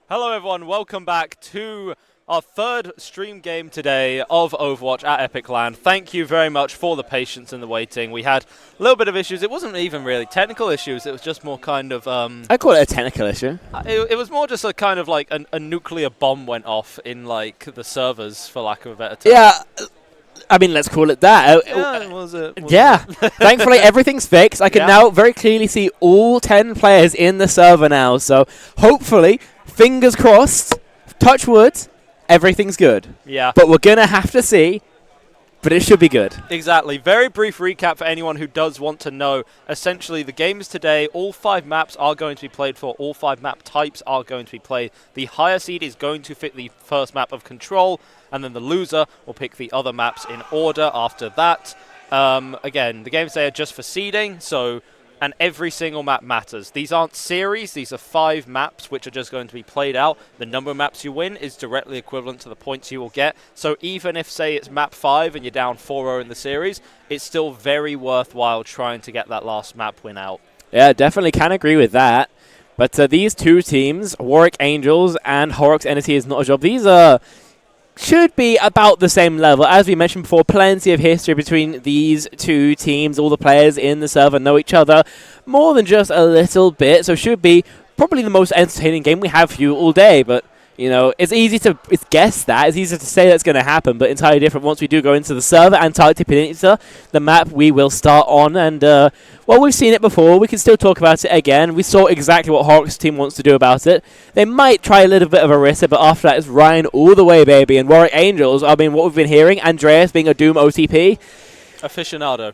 Hello everyone, welcome back to our third stream game today of Overwatch at Epic Land. Thank you very much for the patience and the waiting. We had a little bit of issues. It wasn't even really technical issues, it was just more kind of... I call it a technical issue. It was more just a kind of like a nuclear bomb went off in like the servers, for lack of a better term. Yeah, I mean, let's call it that. Yeah, was it? Thankfully everything's fixed. I can now very clearly see all 10 players in the server now. So hopefully, fingers crossed, touch wood, everything's good. Yeah. But we're going to have to see, but it should be good. Exactly. Very brief recap for anyone who does want to know. Essentially, the games today, all 5 maps are going to be played for. All 5 map types are going to be played. The higher seed is going to pick the first map of Control, and then the loser will pick the other maps in order after that. Again, the games today are just for seeding, and every single map matters. These aren't series, these are 5 maps which are just going to be played out. The number of maps you win is directly equivalent to the points you will get. So even if, say, it's map 5 and you're down 4-0 in the series, it's still very worthwhile trying to get that last map win out. Yeah, definitely can agree with that. But these two teams, Warwick Angels and Horrocks NSE is not a job. These should be about the same level. As we mentioned before, plenty of history between these two teams. All the players in the server know each other more than just a little bit, so should be probably the most entertaining game we have for you all day. But, you know, it's easy to guess that. It's easy to say that's going to happen, but entirely different once we do go into the server. Antarctic Peninsula, the map we will start on. And, well, we've seen it before. We can still talk about it again. We saw exactly what Horrocks' team wants to do about it. They might try a little bit of Orisa, but after that it's Ryan all the way, baby. And Warwick Angels, I mean, what we've been hearing, Andreas being a Doom OTP. Aficionado.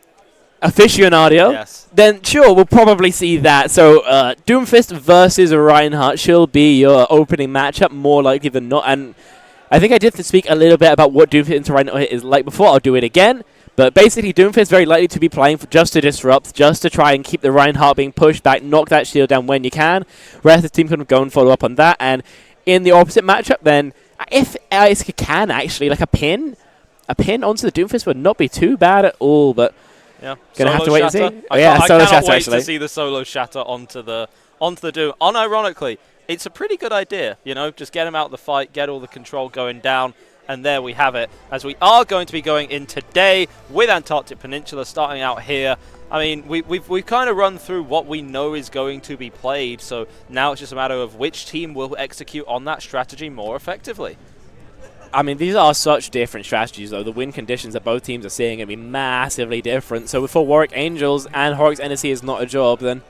Yes. Then sure, we'll probably see that. So Doomfist versus Reinhardt she'll be your opening matchup, more likely than not. And I think I did speak a little bit about what Doomfist into Reinhardt is like before. I'll do it again. But basically, Doomfist very likely to be playing just to disrupt, just to try and keep the Reinhardt being pushed back, knock that shield down when you can. Rest of the team can go and follow up on that. And in the opposite matchup, then, if Iska can actually, like a pin onto the Doomfist would not be too bad at all. But yeah, gonna have to wait and see. I cannot wait to see the solo shatter onto the Doom. Unironically, it's a pretty good idea. You know, just get him out of the fight, get all the control going down. And there we have it, as we are going to be going in today with Antarctic Peninsula, starting out here. I mean, we've kind of run through what we know is going to be played, so now it's just a matter of which team will execute on that strategy more effectively. I mean, these are such different strategies, though. The win conditions that both teams are seeing are going to be massively different. So for Warwick Angels and Horrocks NSE is not a job, then...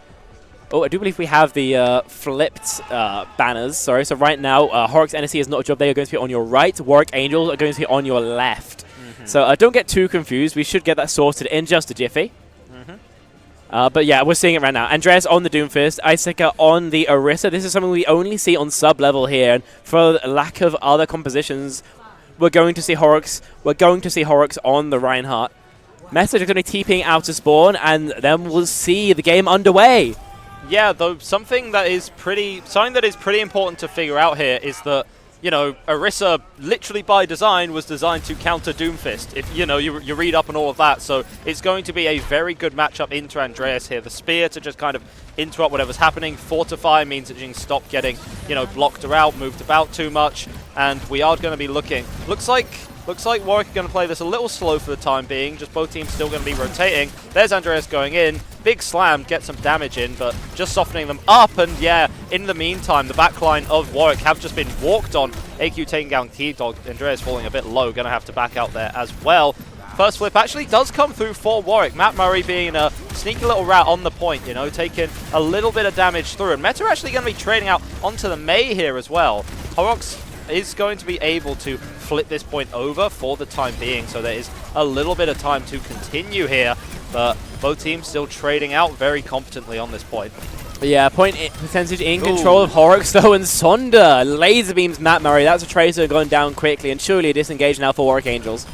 Oh, I do believe we have the flipped banners. Sorry, so right now, Horrocks NSE is not a job. They are going to be on your right. Warwick Angels are going to be on your left. So don't get too confused. We should get that sorted in just a jiffy. But yeah, we're seeing it right now. Andreas on the Doomfist. Isika on the Orisa. This is something we only see on sub-level here. And for lack of other compositions, we're going to see Horrocks. We're going to see Horrocks on the Reinhardt. Message is going to be TPing out to spawn, and then we'll see the game underway. Yeah, though something that is pretty important to figure out here is that, you know, Orisa literally by design was designed to counter Doomfist. If you know you read up on all of that, so it's going to be a very good matchup into Andreas here. The spear to just kind of interrupt whatever's happening. Fortify means that you can stop getting, you know, blocked or out, moved about too much, and we are going to be looking. Looks like Warwick are going to play this a little slow for the time being, just both teams still going to be rotating. There's Andreas going in. Big slam, get some damage in, but just softening them up. And yeah, in the meantime, the backline of Warwick have just been walked on. AQ taking down T-Dog. Andreas falling a bit low, going to have to back out there as well. First flip actually does come through for Warwick. Matt Murray being a sneaky little rat on the point, you know, taking a little bit of damage through. And Meta are actually going to be trading out onto the Mei here as well. Horrocks is going to be able to flip this point over for the time being, so there is a little bit of time to continue here, but both teams still trading out very competently on this point. Yeah, point percentage in control of Horrocks though, and Sonder laser beams Matt Murray. That's a Tracer going down quickly, and surely a disengage now for Warwick Angels.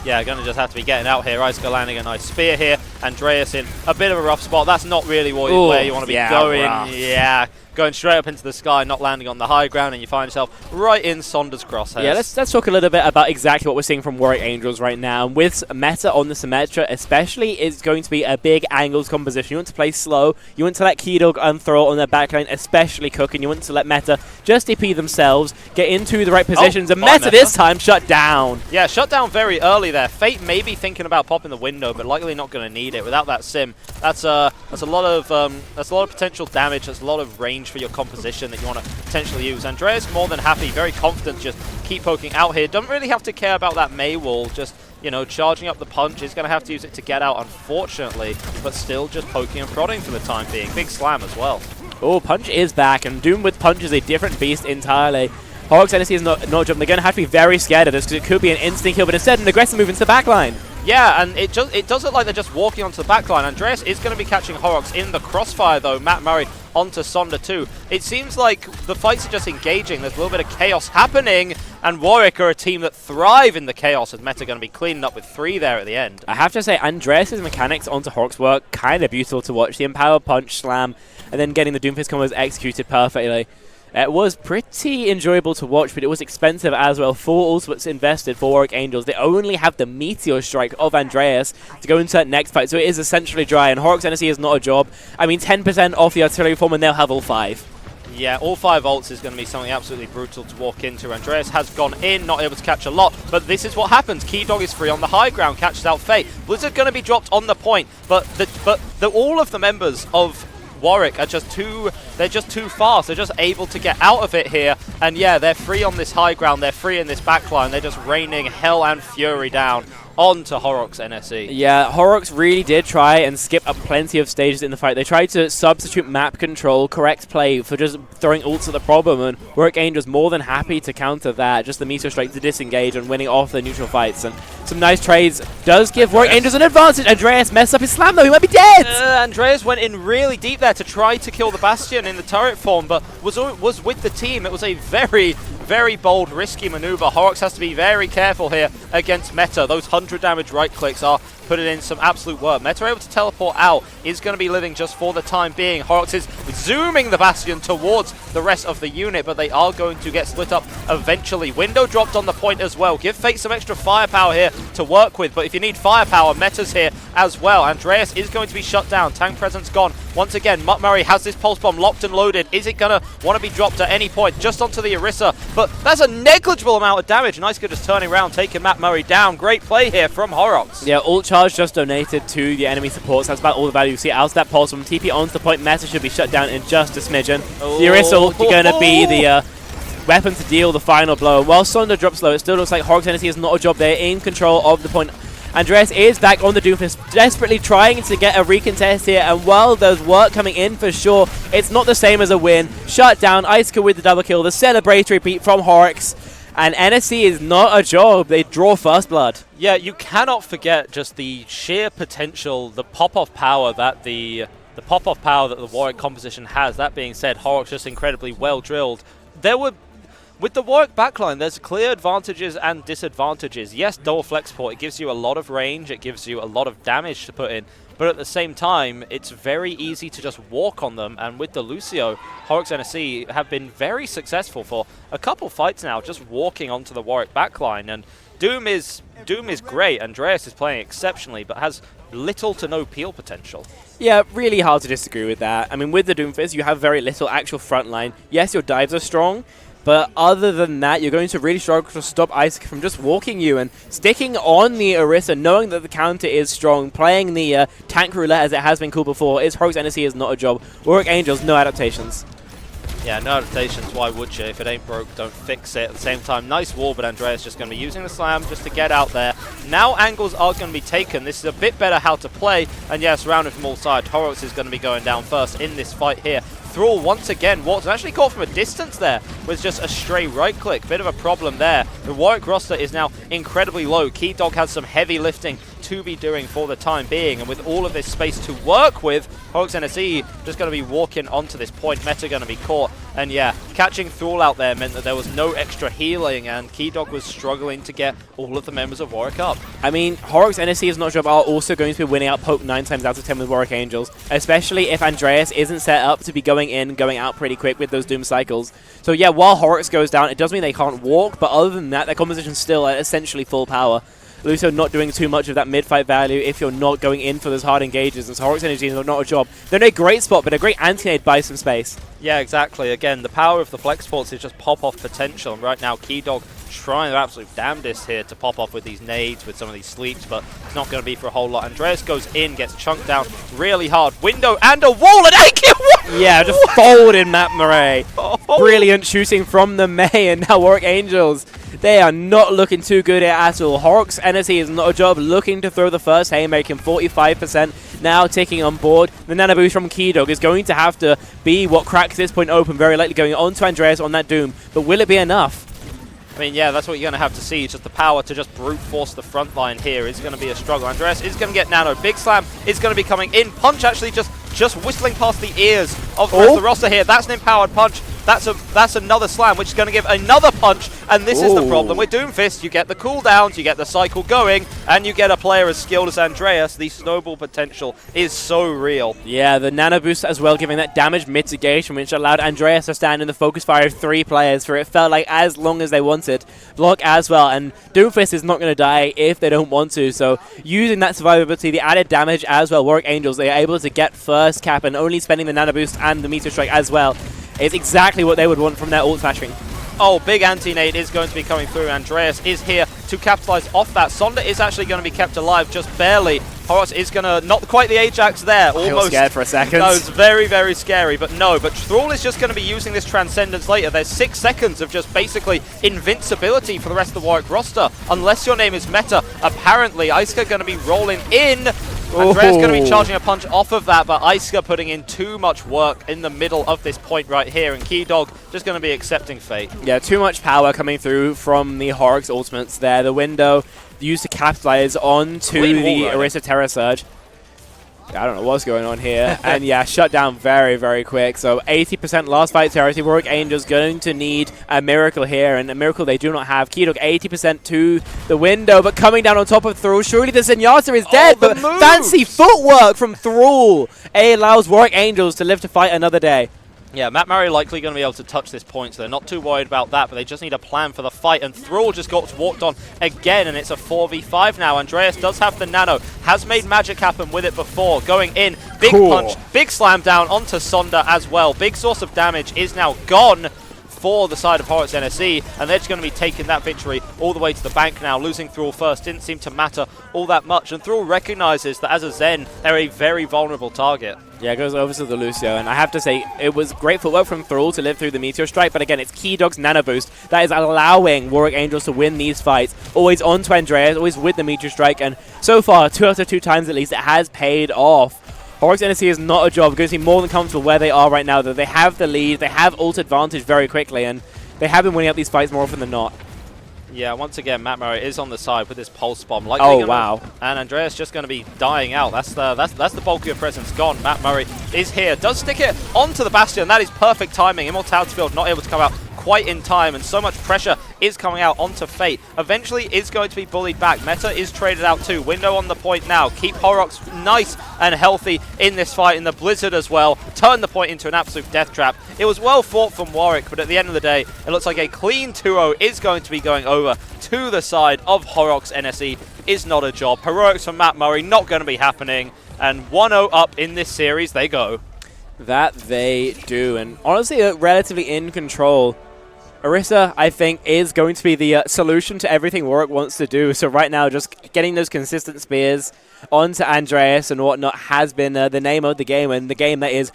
Yeah, going to just have to be getting out here. Iska landing a nice spear here. Andreas in a bit of a rough spot. That's not really where you want to be going. Rough. Yeah, going straight up into the sky, not landing on the high ground, and you find yourself right in Sonder's crosshairs. Yeah, let's talk a little bit about exactly what we're seeing from Warwick Angels right now. And with meta on the Symmetra especially, it's going to be a big angles composition. You want to play slow, you want to let Keydog unthrow on their backline, especially Cook, and you want to let meta just DP themselves, get into the right positions, and meta this time shut down. Yeah, shut down very early there. Fate may be thinking about popping the window, but likely not going to need it. Without that sim, that's a lot of potential damage. That's a lot of range for your composition that you want to potentially use. Andreas more than happy, very confident, just keep poking out here. Doesn't really have to care about that May wall, just, you know, charging up the punch. Is going to have to use it to get out, unfortunately, but still just poking and prodding for the time being. Big slam as well. Oh, punch is back, and Doom with punch is a different beast entirely. Horrocks NSE is not jump. They're going to have to be very scared of this because it could be an instant kill, but instead an aggressive move into the backline. Yeah, and it does look like they're just walking onto the backline. Andreas is going to be catching Horrocks in the crossfire, though. Matt Murray onto Sonder too. It seems like the fights are just engaging. There's a little bit of chaos happening, and Warwick are a team that thrive in the chaos, as Meta going to be cleaning up with 3 there at the end. I have to say, Andreas' mechanics onto Horrocks were kind of beautiful to watch. The Empower Punch, Slam, and then getting the Doomfist combos executed perfectly. It was pretty enjoyable to watch, but it was expensive as well. 4 ultimates invested for Warwick Angels. They only have the Meteor Strike of Andreas to go into that next fight, so it is essentially dry, and Horrocks NSE is not a job. I mean, 10% off the artillery form, and they'll have all 5. Yeah, all 5 ults is going to be something absolutely brutal to walk into. Andreas has gone in, not able to catch a lot, but this is what happens. Keydog is free on the high ground, catches out Fate. Blizzard going to be dropped on the point, but all of the members of Warwick are just too fast. They're just able to get out of it here, and yeah, they're free on this high ground, they're free in this backline, they're just raining hell and fury down onto Horrocks NSE. Yeah, Horrocks really did try and skip up plenty of stages in the fight. They tried to substitute map control, correct play for just throwing ults at the problem, and Warwick Angels more than happy to counter that. Just the Meteor Strike to disengage and winning off the neutral fights, and some nice trades does give Warwick Angels an advantage. Andreas messed up his slam though, he might be dead! Andreas went in really deep there to try to kill the Bastion in the turret form, but was with the team. It was a very, very bold, risky maneuver. Horrocks has to be very careful here against Meta. Those 100 damage right clicks are putting in some absolute work. Meta able to teleport out, is going to be living just for the time being. Horrocks is zooming the Bastion towards the rest of the unit, but they are going to get split up eventually. Window dropped on the point as well. Give Fate some extra firepower here to work with, but if you need firepower, Meta's here as well. Andreas is going to be shut down. Tank presence gone. Once again, Mutt Murray has this pulse bomb locked and loaded. Is it going to want to be dropped at any point? Just onto the Orisa, but that's a negligible amount of damage. Nice good just turning around, taking Matt Murray down. Great play here from Horrocks. Yeah, ult charge just donated to the enemy supports. That's about all the value you see out of that pulse. From TP onto the point, Meta should be shut down in just a smidgen. The Orisa ult going to be the weapon to deal the final blow. While Sonder drops low, it still looks like Horrocks NSE has not a job there, in control of the point. Andreas is back on the Doomfist, desperately trying to get a recontest here, and while there's work coming in for sure, it's not the same as a win. Shut down, Icicle with the double kill, the celebratory beat from Horrocks, and NSE is not a job. They draw first blood. Yeah, you cannot forget just the sheer potential, the pop-off power that the Warwick composition has. That being said, Horrocks just incredibly well drilled. With the Warwick backline, there's clear advantages and disadvantages. Yes, double flex port, it gives you a lot of range, it gives you a lot of damage to put in, but at the same time, it's very easy to just walk on them, and with the Lucio, Horrocks NSE have been very successful for a couple fights now, just walking onto the Warwick backline, and Doom is great. Andreas is playing exceptionally, but has little to no peel potential. Yeah, really hard to disagree with that. I mean, with the Doomfist, you have very little actual front line. Yes, your dives are strong, but other than that, you're going to really struggle to stop Isaac from just walking you, and sticking on the Orisa, knowing that the counter is strong, playing the tank roulette as it has been cool before, is Horrocks NSE is not a job. Warwick Angels, no adaptations. Yeah, no adaptations, why would you? If it ain't broke, don't fix it. At the same time, nice wall, but Andreas just going to be using the slam just to get out there. Now angles are going to be taken. This is a bit better how to play, and yeah, surrounded from all sides. Horrocks is going to be going down first in this fight here. Thrall once again, Watson actually caught from a distance there with just a stray right click. Bit of a problem there. The Warwick roster is now incredibly low. Keydog has some heavy lifting to be doing for the time being, and with all of this space to work with, Horrocks NSE just going to be walking onto this point. Meta going to be caught. And yeah, catching Thrall out there meant that there was no extra healing, and Keydog was struggling to get all of the members of Warwick up. I mean, Horrocks, NSE is not job are also going to be winning out poke 9 times out of 10 with Warwick Angels, especially if Andreas isn't set up to be going in, going out pretty quick with those Doom cycles. So yeah, while Horrocks goes down, it does mean they can't walk, but other than that, their composition's still at essentially full power. Lucio not doing too much of that mid-fight value if you're not going in for those hard engages, and so Horrocks Energy is not a job. They're in a great spot, but a great anti-nade buys some space. Yeah, exactly. Again, the power of the flex ports is just pop-off potential, and right now Keydog trying their absolute damnedest here to pop off with these nades, with some of these sleeps, but it's not going to be for a whole lot. Andreas goes in, gets chunked down really hard. Window and a wall, and AK! Yeah, just folded Matt Murray. Brilliant shooting from the May, and now Warwick Angels. They are not looking too good at all. Horrocks NSE is not a job, looking to throw the first haymaker, 45% now ticking on board. The nano boost from Keydog is going to have to be what cracks this point open, very likely going on to Andreas on that Doom. But will it be enough? I mean, yeah, that's what you're going to have to see. Just the power to just brute force the front line here is going to be a struggle. Andreas is going to get nano. Big Slam is going to be coming in. Punch actually just whistling past the ears of the rest of the roster here. That's an empowered punch. That's another slam, which is going to give another punch, and this is the problem with Doomfist. You get the cooldowns, you get the cycle going, and you get a player as skilled as Andreas. The snowball potential is so real. Yeah, the nano boost as well, giving that damage mitigation, which allowed Andreas to stand in the focus fire of 3 players for it felt like as long as they wanted. Block as well, and Doomfist is not going to die if they don't want to, so using that survivability, the added damage as well, Warwick Angels, they are able to get first cap, and only spending the nano boost and the meteor strike as well is exactly what they would want from their ult smashing. Oh, big anti-nade is going to be coming through. Andreas is here to capitalize off that. Sonda is actually going to be kept alive just barely. Horrocks is going to, not quite the Ajax there. Almost. I was scared for a second. No, it's very, very scary, but no. But Thrall is just going to be using this Transcendence later. There's 6 seconds of just basically invincibility for the rest of the Warwick roster. Unless your name is Meta, apparently Iska going to be rolling in. Andreas going to be charging a punch off of that, but Iska putting in too much work in the middle of this point right here, and Keydog just going to be accepting fate. Yeah, too much power coming through from the Horrocks ultimates there. The window used to capitalize onto the Orisa Terra Surge. I don't know what's going on here. And yeah, shut down very, very quick. So 80% last fight territory. Warwick Angels going to need a miracle here, and a miracle they do not have. Keydog 80% to the window, but coming down on top of Thrall. Surely the Zenyatta is dead, but fancy footwork from Thrall allows Warwick Angels to live to fight another day. Yeah, Matt Murray likely going to be able to touch this point, so they're not too worried about that, but they just need a plan for the fight, and Thrall just got walked on again, and it's a 4v5 now. Andreas does have the nano, has made magic happen with it before, going in, big punch, big slam down onto Sonda as well. Big source of damage is now gone for the side of Horrocks NSE, and they're just going to be taking that victory all the way to the bank now. Losing Thrall first didn't seem to matter all that much, and Thrall recognizes that as a Zen, they're a very vulnerable target. Yeah, it goes over to the Lucio, and I have to say, it was great footwork from Thrall to live through the Meteor Strike, but again, it's Keydog's Nano Boost that is allowing Warwick Angels to win these fights. Always on to Andreas, always with the Meteor Strike, and so far, 2 out of 2 times at least, it has paid off. Horrocks NSE is not a job, going to be more than comfortable where they are right now, though they have the lead, they have ult advantage very quickly, and they have been winning up these fights more often than not. Yeah, once again, Matt Murray is on the side with this pulse bomb. Wow. And Andreas just going to be dying out. That's the bulk of your presence gone. Matt Murray is here. Does stick it onto the Bastion. That is perfect timing. Immortality Field not able to come out quite in time, and so much pressure is coming out onto Fate. Eventually is going to be bullied back. Meta is traded out too. Window on the point now. Keep Horrocks nice and healthy in this fight, in the Blizzard as well. Turn the point into an absolute death trap. It was well fought from Warwick, but at the end of the day, it looks like a clean 2-0 is going to be going over to the side of Horrocks NSE. Is not a job. Heroics from Matt Murray not going to be happening, and 1-0 up in this series they go. That they do, and honestly, relatively in control. Orisa, I think, is going to be the solution to everything Warwick wants to do. So right now, just getting those consistent spears onto Andreas and whatnot has been the name of the game, and the game that is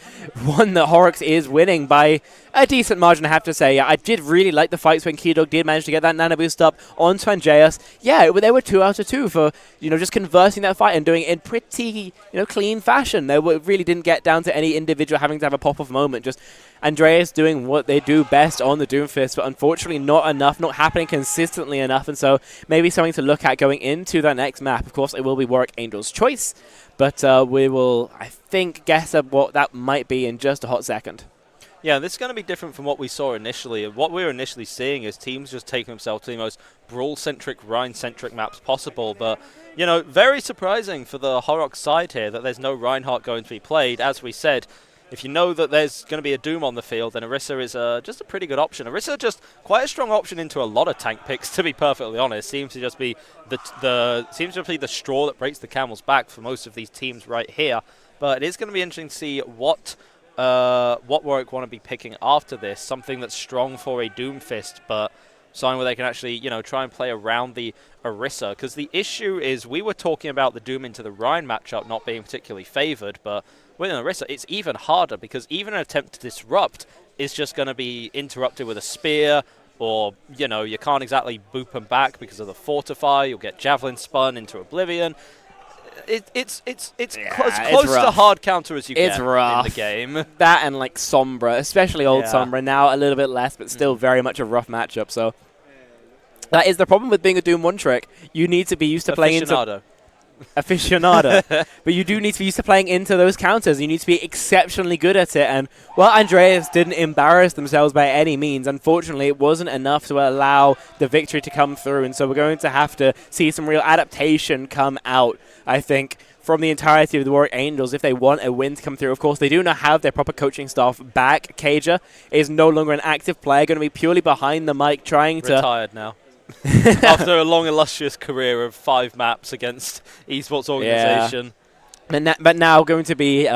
one that Horrocks is winning by a decent margin, I have to say. I did really like the fights when Keydog did manage to get that nano boost up onto Andreas. Yeah, they were 2 out of 2 for, just conversing that fight and doing it in pretty, clean fashion. They really didn't get down to any individual having to have a pop-off moment. Just Andreas doing what they do best on the Doomfist, but unfortunately not enough, not happening consistently enough, and so maybe something to look at going into that next map. Of course, it will be Warwick Angels' choice, but we will, I think, guess at what that might be in just a hot second. Yeah, this is going to be different from what we saw initially. What we were initially seeing is teams just taking themselves to the most brawl-centric, Rhine-centric maps possible. But, you know, very surprising for the Horrocks side here that there's no Reinhardt going to be played. As we said, if you know that there's going to be a Doom on the field, then Orisa is just a pretty good option. Orisa just quite a strong option into a lot of tank picks, to be perfectly honest. Seems to just be the straw that breaks the camel's back for most of these teams right here. But it is going to be interesting to see what Warwick want to be picking after this. Something that's strong for a Doomfist, but something where they can actually, you know, try and play around the Orisa. Because the issue is, we were talking about the Doom into the Rhine matchup not being particularly favored, but with an Orisa, it's even harder, because even an attempt to disrupt is just going to be interrupted with a spear, or, you know, you can't exactly boop them back because of the fortify. You'll get javelin spun into oblivion. It's close to hard counter as you get in the game. That and like Sombra, especially old Sombra, now a little bit less, but still very much a rough matchup. So that is the problem with being a Doom 1 trick. You need to be used to playing into aficionado. But you do need to be used to playing into those counters. You need to be exceptionally good at it. And while Andreas didn't embarrass themselves by any means, unfortunately it wasn't enough to allow the victory to come through. And so we're going to have to see some real adaptation come out, I think, from the entirety of the Warwick Angels if they want a win to come through. Of course, they do now have their proper coaching staff back. Cager is no longer an active player, going to be purely behind the mic trying to... Retired now. After a long, illustrious career of 5 maps against esports organization. Yeah. But now going to be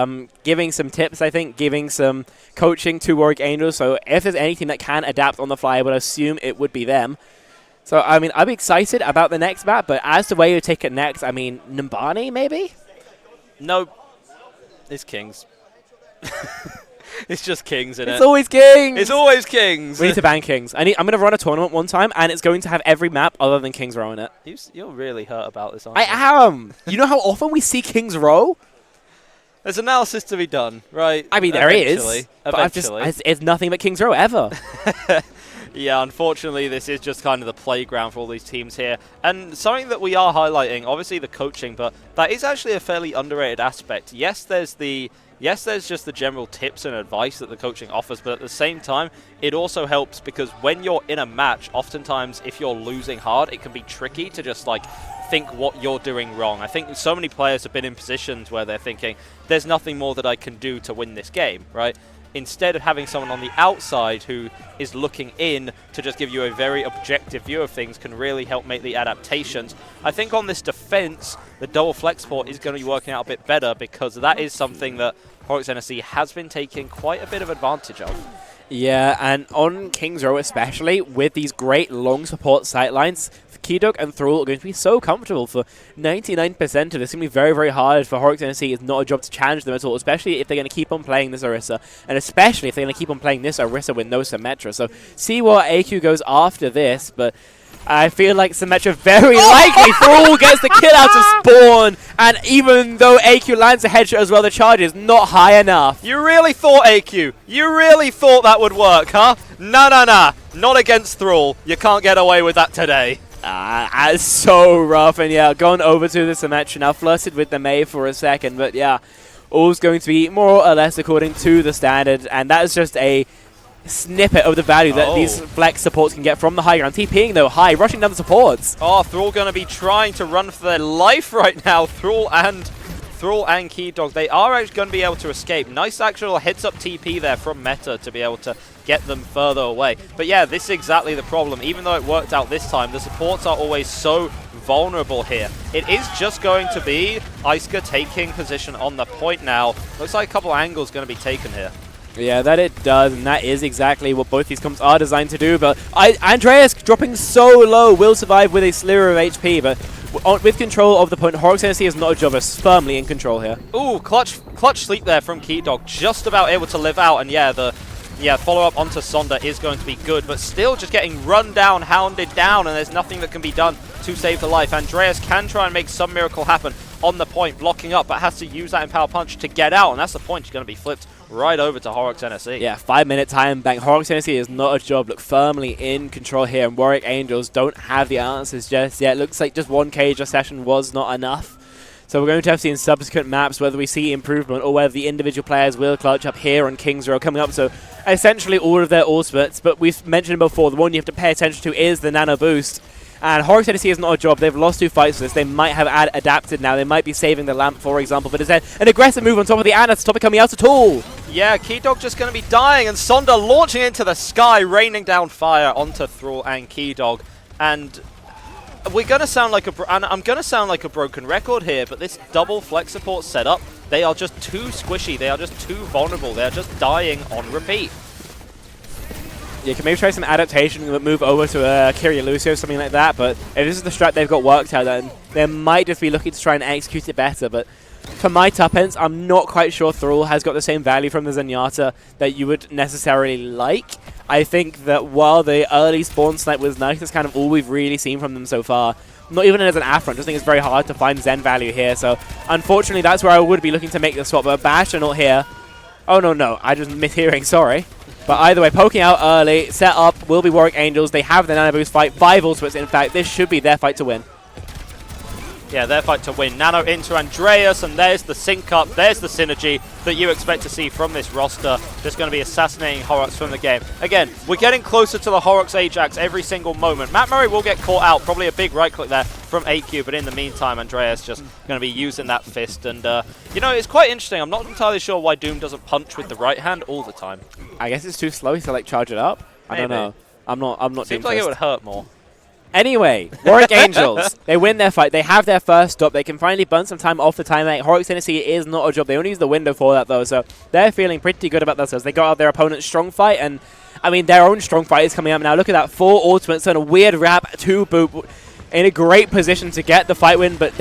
giving some tips, I think, giving some coaching to Warwick Angels. So if there's any team that can adapt on the fly, I would assume it would be them. So, I mean, I'm excited about the next map, but as to where you take it next, I mean, Numbani, maybe? No, it's Kings. It's just Kings, isn't it? It's always Kings! It's always Kings! We need to ban Kings. I'm going to run a tournament one time, and it's going to have every map other than Kings Row in it. You're really hurt about this, aren't you? I am! You know how often we see Kings Row? There's analysis to be done, right? I mean, there is. But it's nothing but Kings Row, ever. Yeah, unfortunately, this is just kind of the playground for all these teams here. And something that we are highlighting, obviously the coaching, but that is actually a fairly underrated aspect. Yes, there's just the general tips and advice that the coaching offers, but at the same time, it also helps because when you're in a match, oftentimes if you're losing hard, it can be tricky to just like think what you're doing wrong. I think so many players have been in positions where they're thinking, there's nothing more that I can do to win this game, right? Instead of having someone on the outside who is looking in to just give you a very objective view of things can really help make the adaptations. I think on this defense, the double flex port is going to be working out a bit better because that is something that Horrocks NSE has been taking quite a bit of advantage of. Yeah, and on Kings Row especially, with these great long support sightlines, Keydog and Thrall are going to be so comfortable for 99% of this. It's going to be very, very hard for Horrocks NSE. It's not a job to challenge them at all, especially if they're going to keep on playing this Orisa, and especially if they're going to keep on playing this Orisa with no Symmetra. So see what AQ goes after this, but I feel like Symmetra very likely. Thrall gets the kill out of Spawn, and even though AQ lands a headshot as well, the charge is not high enough. You really thought, AQ? You really thought that would work, huh? Nah. Not against Thrall. You can't get away with that today. It's so rough, and yeah, gone over to the Symmetra now, flirted with the Mei for a second, but yeah, all's going to be more or less according to the standard, and that is just a snippet of the value that these flex supports can get from the high ground. TPing though, high, rushing down the supports. Oh, Thrall going to be trying to run for their life right now. Thrall and Keydog, they are actually going to be able to escape. Nice actual heads-up TP there from Meta to be able to get them further away. But yeah, this is exactly the problem. Even though it worked out this time, the supports are always so vulnerable here. It is just going to be Iska taking position on the point now. Looks like a couple angles going to be taken here. Yeah, that it does, and that is exactly what both these comps are designed to do. But Andreas dropping so low will survive with a sliver of HP, but with control of the point, Horrocks NSE is not a job, is firmly in control here. Ooh, clutch sleep there from Keydog, just about able to live out, and yeah, the follow-up onto Sonda is going to be good, but still just getting run down, hounded down, and there's nothing that can be done to save the life. Andreas can try and make some miracle happen on the point, blocking up, but has to use that Empower Punch to get out, and that's the point. He's going to be flipped right over to Horrocks NSE. Yeah, 5-minute time bank. Horrocks NSE is not a job. Look firmly in control here, and Warwick Angels don't have the answers just yet. Looks like just one cage session was not enough So we're going to have to see in subsequent maps whether we see improvement or whether the individual players will clutch up here on King's Row coming up. So essentially all of their ultimates, but we've mentioned before, the one you have to pay attention to is the Nano Boost. And Horrocks NSE is not a job. They've lost 2 fights for this. They might have adapted now. They might be saving the lamp, for example. But is there an aggressive move on top of the Ana to stop it coming out at all? Yeah, Keydog just going to be dying, and Sonder launching into the sky, raining down fire onto Thrall and Keydog. And we're going to sound like I'm going to sound like a broken record here, but this double flex support setup, they are just too squishy. They are just too vulnerable. They are just dying on repeat. You can maybe try some adaptation, move over to Kyria Lucio, something like that, but if this is the strat they've got worked out, then they might just be looking to try and execute it better. But for my tuppence, I'm not quite sure Thrall has got the same value from the Zenyatta that you would necessarily like. I think that while the early spawn snipe was nice, that's kind of all we've really seen from them so far. Not even as an Afron, I just think it's very hard to find Zen value here, so unfortunately that's where I would be looking to make the swap, but Bastion not here. Oh no, I just mishearing, sorry. But either way, poking out early, set up, will be Warwick Angels. They have the Nano Boost fight, 5 ultimates in fact. This should be their fight to win. Yeah, their fight to win. Nano into Andreas, and there's the sync up, there's the synergy that you expect to see from this roster. Just going to be assassinating Horrocks from the game. Again, we're getting closer to the Horrocks Ajax every single moment. Matt Murray will get caught out, probably a big right click there from AQ, but in the meantime, Andreas just going to be using that fist. And, you know, it's quite interesting. I'm not entirely sure why Doom doesn't punch with the right hand all the time. I guess it's too slow to, like, charge it up. Maybe. I don't know. I'm not Seems like it would hurt more. Anyway, Warwick Angels, they win their fight. They have their first stop. They can finally burn some time off the timeout. Horrocks NSE is not a job. They only use the window for that, though, so they're feeling pretty good about themselves. They got out their opponent's strong fight, and, I mean, their own strong fight is coming up now. Look at that, 4 ultimates and a weird wrap, 2 boop. In a great position to get the fight win, but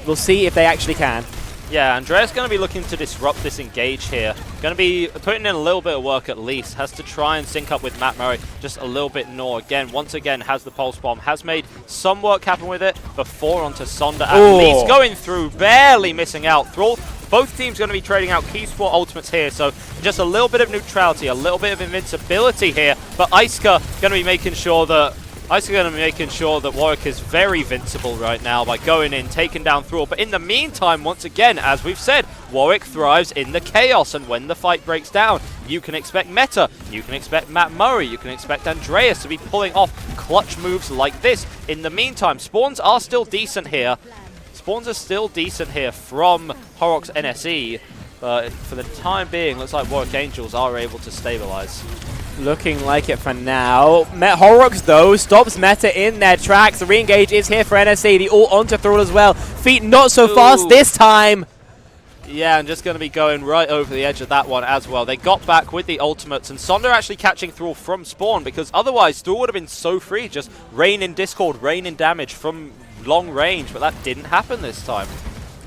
we'll see if they actually can. Yeah, Andreas going to be looking to disrupt this engage here. Going to be putting in a little bit of work at least. Has to try and sync up with Matt Murray just a little bit more. Again, once again, has the pulse bomb. Has made some work happen with it. Before onto Sonder at least. Going through, barely missing out. Thrall, both teams going to be trading out key sport ultimates here. So just a little bit of neutrality, a little bit of invincibility here. But Iska going to be making sure that Warwick is very vincible right now by going in, taking down Thrall. But in the meantime, once again, as we've said, Warwick thrives in the chaos. And when the fight breaks down, you can expect Meta, you can expect Matt Murray, you can expect Andreas to be pulling off clutch moves like this. In the meantime, spawns are still decent here. Spawns are still decent here from Horrocks NSE. But for the time being, looks like Warwick Angels are able to stabilize. Looking like it for now. Horrocks, though, stops Meta in their tracks. The re-engage is here for NSE. The ult onto Thrall as well. Feet not so fast this time. Yeah, and just going to be going right over the edge of that one as well. They got back with the ultimates, and Sonder actually catching Thrall from spawn, because otherwise Thrall would have been so free. Just rain in Discord, rain in damage from long range, but that didn't happen this time.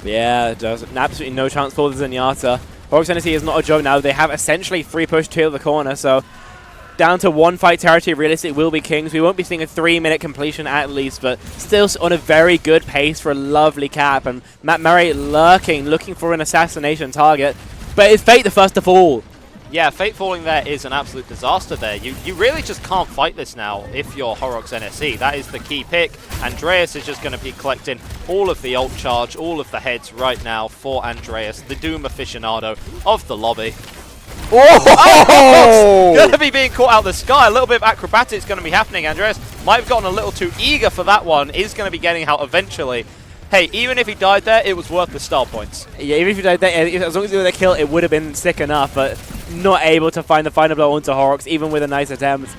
Yeah, there's absolutely no chance for the Zenyatta. Horrocks NSE is not a joke now. They have essentially free push to the corner, so down to 1 fight territory. Realistic will be Kings. We won't be seeing a 3-minute completion at least, but still on a very good pace for a lovely cap. And Matt Murray lurking, looking for an assassination target. But it's Fate the first to fall. Yeah, Fate falling there is an absolute disaster there. You really just can't fight this now if you're Horrocks NSE. That is the key pick. Andreas is just going to be collecting all of the ult charge, all of the heads right now for Andreas, the Doom aficionado of the lobby. Oh! Going to be being caught out of the sky. A little bit of acrobatics going to be happening. Andreas might have gotten a little too eager for that one. Is going to be getting out eventually. Hey, even if he died there, it was worth the star points. Yeah, even if he died there, as long as he was a kill, it would have been sick enough, but not able to find the final blow onto Horrocks, even with a nice attempt.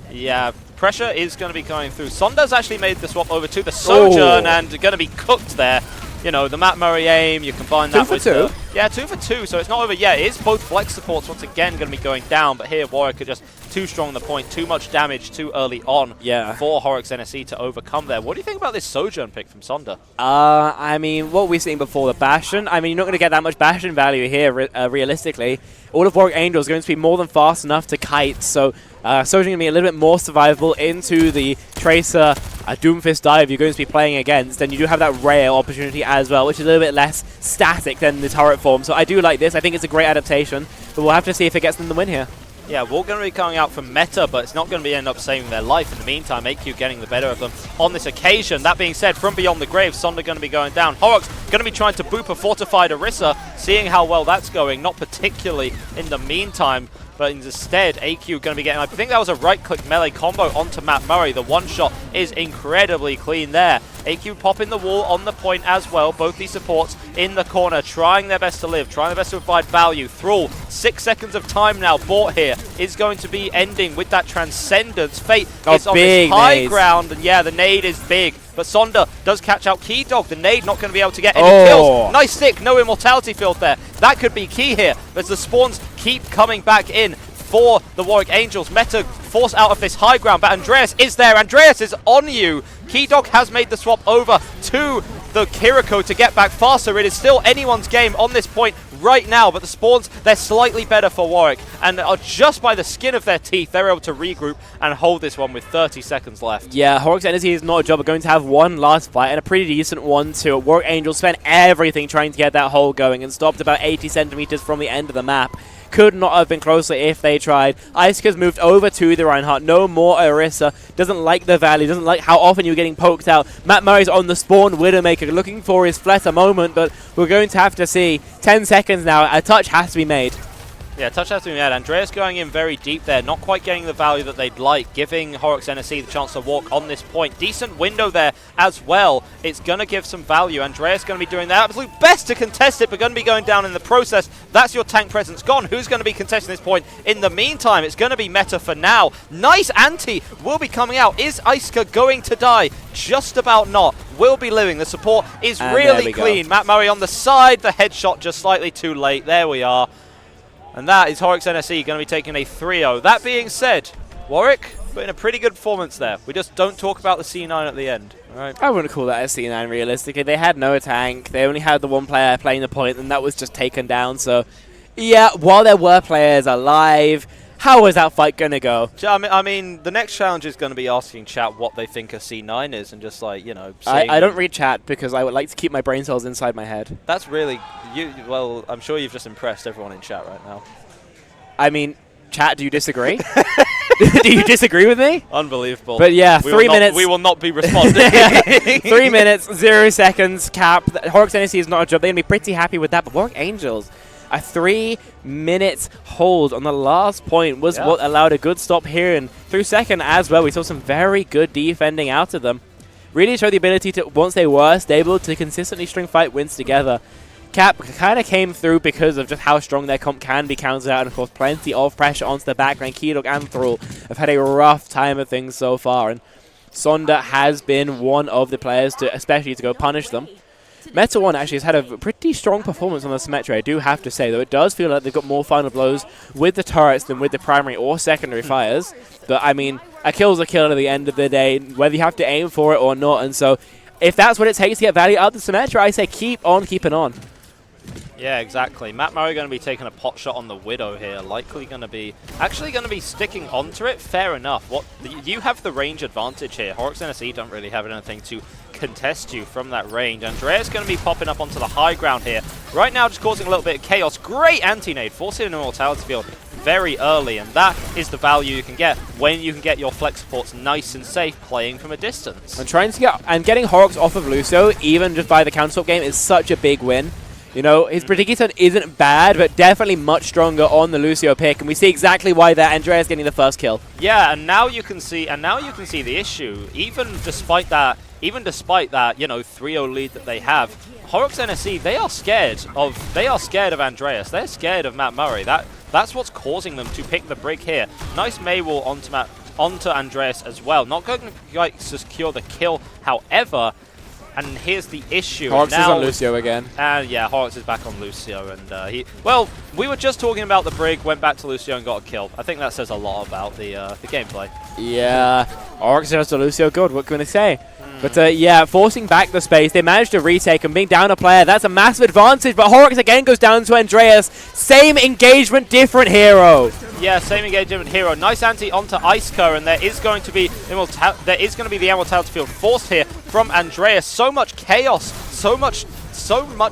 Yeah, pressure is going to be going through. Sonder's actually made the swap over to the Sojourn and going to be cooked there. You know, the Matt Murray aim, you combine that with 2 for 2? Yeah, 2 for 2, so it's not over yet. It is both flex supports once again going to be going down, but here Warwick are just too strong on the point, too much damage too early on for Horrocks NSE to overcome there. What do you think about this Sojourn pick from Sonder? I mean, what we've seen before, the Bastion, I mean, you're not going to get that much Bastion value here, realistically. All of Warwick Angel is going to be more than fast enough to kite, so Sojourn going to be a little bit more survivable into the Tracer Doomfist dive you're going to be playing against, and you do have that rail opportunity as well, which is a little bit less static than the turret form. So I do like this. I think it's a great adaptation, but we'll have to see if it gets them the win here. Yeah, we're going to be coming out from meta, but it's not going to be end up saving their life. In the meantime, AQ getting the better of them on this occasion. That being said, from beyond the grave, Sonda going to be going down. Horrocks going to be trying to boop a fortified Orisa, seeing how well that's going. Not particularly in the meantime, but instead, AQ going to be getting, I think that was a right-click melee combo onto Matt Murray. The one-shot is incredibly clean there. AQ popping the wall on the point as well. Both these supports in the corner, trying their best to live, trying their best to provide value. Thrall, 6 seconds of time now bought here, is going to be ending with that Transcendence. Fate is on this high ground, and yeah, the nade is big. But Sonda does catch out Key Dog. The nade not going to be able to get any kills. Nice stick, no immortality field there. That could be key here, as the spawns keep coming back in for the Warwick Angels. Meta forced out of this high ground, but Andreas is there. Andreas is on you. Key Dog has made the swap over to the Kiriko to get back faster. It is still anyone's game on this point right now, but the spawns, they're slightly better for Warwick, and are just by the skin of their teeth, they're able to regroup and hold this one with 30 seconds left. Yeah, Horrocks NSE is not a job. We're going to have one last fight, and a pretty decent one too. Warwick Angels spent everything trying to get that hole going, and stopped about 80 centimeters from the end of the map. Could not have been closer if they tried. Isuka's moved over to the Reinhardt. No more Orisa. Doesn't like the value. Doesn't like how often you're getting poked out. Matt Murray's on the spawn. Widowmaker looking for his Fletter moment, but we're going to have to see. 10 seconds now. A touch has to be made. Yeah, touch has to be made. Andreas going in very deep there, not quite getting the value that they'd like, giving Horrocks NSE the chance to walk on this point. Decent window there as well. It's going to give some value. Andreas going to be doing their absolute best to contest it, but going to be going down in the process. That's your tank presence gone. Who's going to be contesting this point? In the meantime, it's going to be Meta for now. Nice anti will be coming out. Is Isuka going to die? Just about not. Will be living. The support is really clean. Matt Murray on the side. The headshot just slightly too late. There we are. And that is Horrocks NSE going to be taking a 3-0. That being said, Warwick put in a pretty good performance there. We just don't talk about the C9 at the end. All right. I wouldn't call that a C9 realistically. They had no tank. They only had the one player playing the point, and that was just taken down. So, yeah, while there were players alive, how was that fight going to go? I mean, the next challenge is going to be asking chat what they think a C9 is, and just like, you know, I don't read chat because I would like to keep my brain cells inside my head. That's really well, I'm sure you've just impressed everyone in chat right now. I mean, chat, do you disagree? Do you disagree with me? Unbelievable. But yeah, 3 minutes. We will not be responding. 3 minutes, 0 seconds cap. Horrocks NSE is not a job. They're going to be pretty happy with that. But Warwick Angels, a 3 minutes hold on the last point was what allowed a good stop here. And through second as well, we saw some very good defending out of them. Really showed the ability to, once they were stable, to consistently string fight wins together. Cap kind of came through because of just how strong their comp can be countered out, and of course plenty of pressure onto the backline. Keydog and Thrall have had a rough time of things so far, and Sonda has been one of the players to, especially to go punish them. Meta 1 actually has had a pretty strong performance on the Symmetry, I do have to say, though it does feel like they've got more final blows with the turrets than with the primary or secondary fires. But I mean, a kill's a kill at the end of the day, whether you have to aim for it or not, and so if that's what it takes to get value out of the Symmetry, I say keep on keeping on. Yeah, exactly. Matt Murray going to be taking a pot shot on the Widow here. Likely going to be sticking onto it. Fair enough. You have the range advantage here. Horrocks NSE don't really have anything to contest you from that range. Andreas going to be popping up onto the high ground here. Right now, just causing a little bit of chaos. Great anti-nade, forcing an immortality field very early, and that is the value you can get when you can get your flex supports nice and safe playing from a distance. And getting Horrocks off of Lucio, even just by the counter-swap game, is such a big win. You know, his predictor isn't bad, but definitely much stronger on the Lucio pick, and we see exactly why that Andreas getting the first kill. Yeah, and now you can see the issue. Even despite that, you know, 3-0 lead that they have, Horrocks NSE, they are scared of Andreas. They're scared of Matt Murray. That's what's causing them to pick the brig here. Nice Maywall onto Andreas as well. Not going to secure the kill, however. And here's the issue. Horrocks is on Lucio again. Yeah, Horrocks is back on Lucio. And we were just talking about the brig, went back to Lucio and got a kill. I think that says a lot about the gameplay. Yeah, Horrocks is on Lucio, good, what can I say? But yeah, forcing back the space, they managed to retake and being down a player, that's a massive advantage, but Horrocks again goes down to Andreas. Same engagement, different hero. Yeah, same engagement hero. Nice anti onto Isuka, and there is going to be the immortality field forced here from Andreas. So much chaos, so much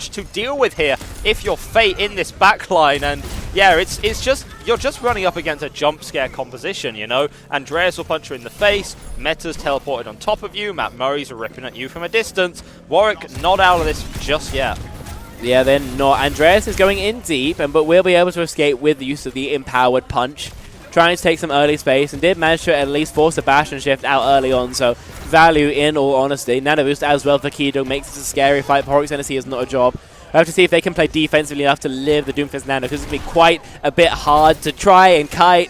to deal with here if you're Fate in this backline, and yeah, it's just, you're just running up against a jump scare composition, you know? Andreas will punch you in the face, Meta's teleported on top of you, Matt Murray's ripping at you from a distance. Warwick not out of this just yet. Yeah, they're not. Andreas is going in deep, but will be able to escape with the use of the empowered punch. Trying to take some early space, and did manage to at least force a Bastion shift out early on, so value in all honesty. Nano boost as well for Keydog makes it a scary fight. Horrocks NSE is not a job. We have to see if they can play defensively enough to live the Doomfist Nano, because it's going to be quite a bit hard to try and kite.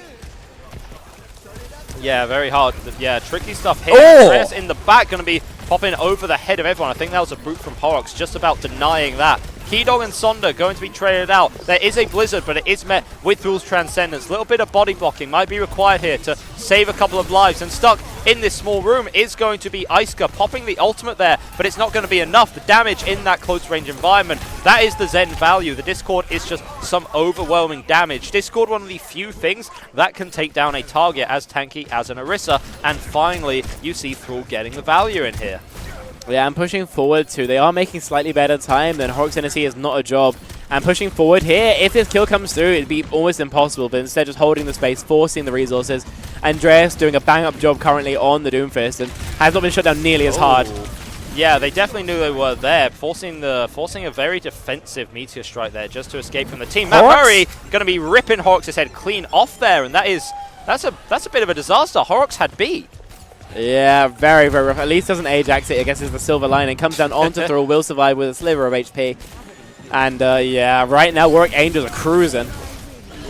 Yeah, very hard. Yeah, tricky stuff here. Oh! Andreas in the back going to be popping over the head of everyone. I think that was a boot from Horrocks, just about denying that. Keydog and Sonder going to be traded out. There is a Blizzard, but it is met with Fool's Transcendence. A little bit of body blocking might be required here to save a couple of lives. And stuck in this small room is going to be Iska, popping the ultimate there, but it's not going to be enough. The damage in that close range environment, that is the Zen value. The Discord is just some overwhelming damage. Discord, one of the few things that can take down a target as tanky as an Orisa. And finally, you see Thrall getting the value in here. Yeah, and pushing forward too. They are making slightly better time than Horrocks NSE is not a job. And pushing forward here, if this kill comes through, it'd be almost impossible, but instead just holding the space, forcing the resources. Andreas doing a bang-up job currently on the Doomfist and has not been shut down nearly as hard. Yeah, they definitely knew they were there, forcing a very defensive Meteor Strike there just to escape from the team. Matt Murray going to be ripping Horrocks' head clean off there, and that's a bit of a disaster. Horrocks had beat. Yeah, very, very rough. At least doesn't Ajax it, I guess, is the silver lining. Comes down onto Thrall, will survive with a sliver of HP. And yeah, right now Warwick Angels are cruising.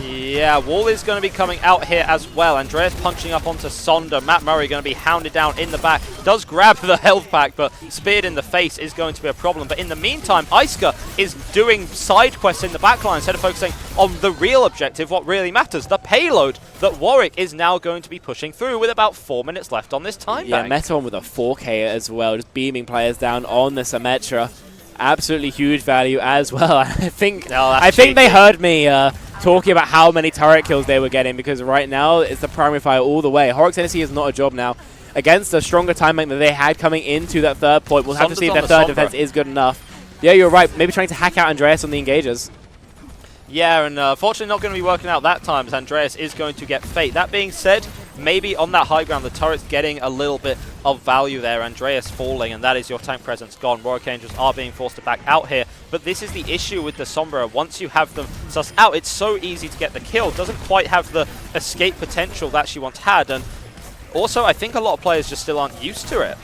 Yeah, Wall is going to be coming out here as well. Andreas punching up onto Sonder. Matt Murray going to be hounded down in the back. Does grab the health pack, but speared in the face is going to be a problem. But in the meantime, Iska is doing side quests in the backline instead of focusing on the real objective, what really matters, the payload that Warwick is now going to be pushing through with about 4 minutes left on this time bank. Yeah, Meta on with a 4K as well, just beaming players down on the Symmetra. Absolutely huge value as well. I think they heard me talking about how many turret kills they were getting, because right now it's the primary fire all the way. Horrocks NSE is not a job now. Against the stronger time bank that they had coming into that third point, we'll have to see if their third defense is good enough. Yeah, you're right. Maybe trying to hack out Andreas on the engagers. Yeah, and fortunately not going to be working out that time, as Andreas is going to get Fate. That being said, maybe on that high ground, the turret's getting a little bit of value there. Andreas falling, and that is your tank presence gone. Warwick Angels are being forced to back out here, but this is the issue with the Sombra. Once you have them sussed out, it's so easy to get the kill. Doesn't quite have the escape potential that she once had, and also I think a lot of players just still aren't used to it.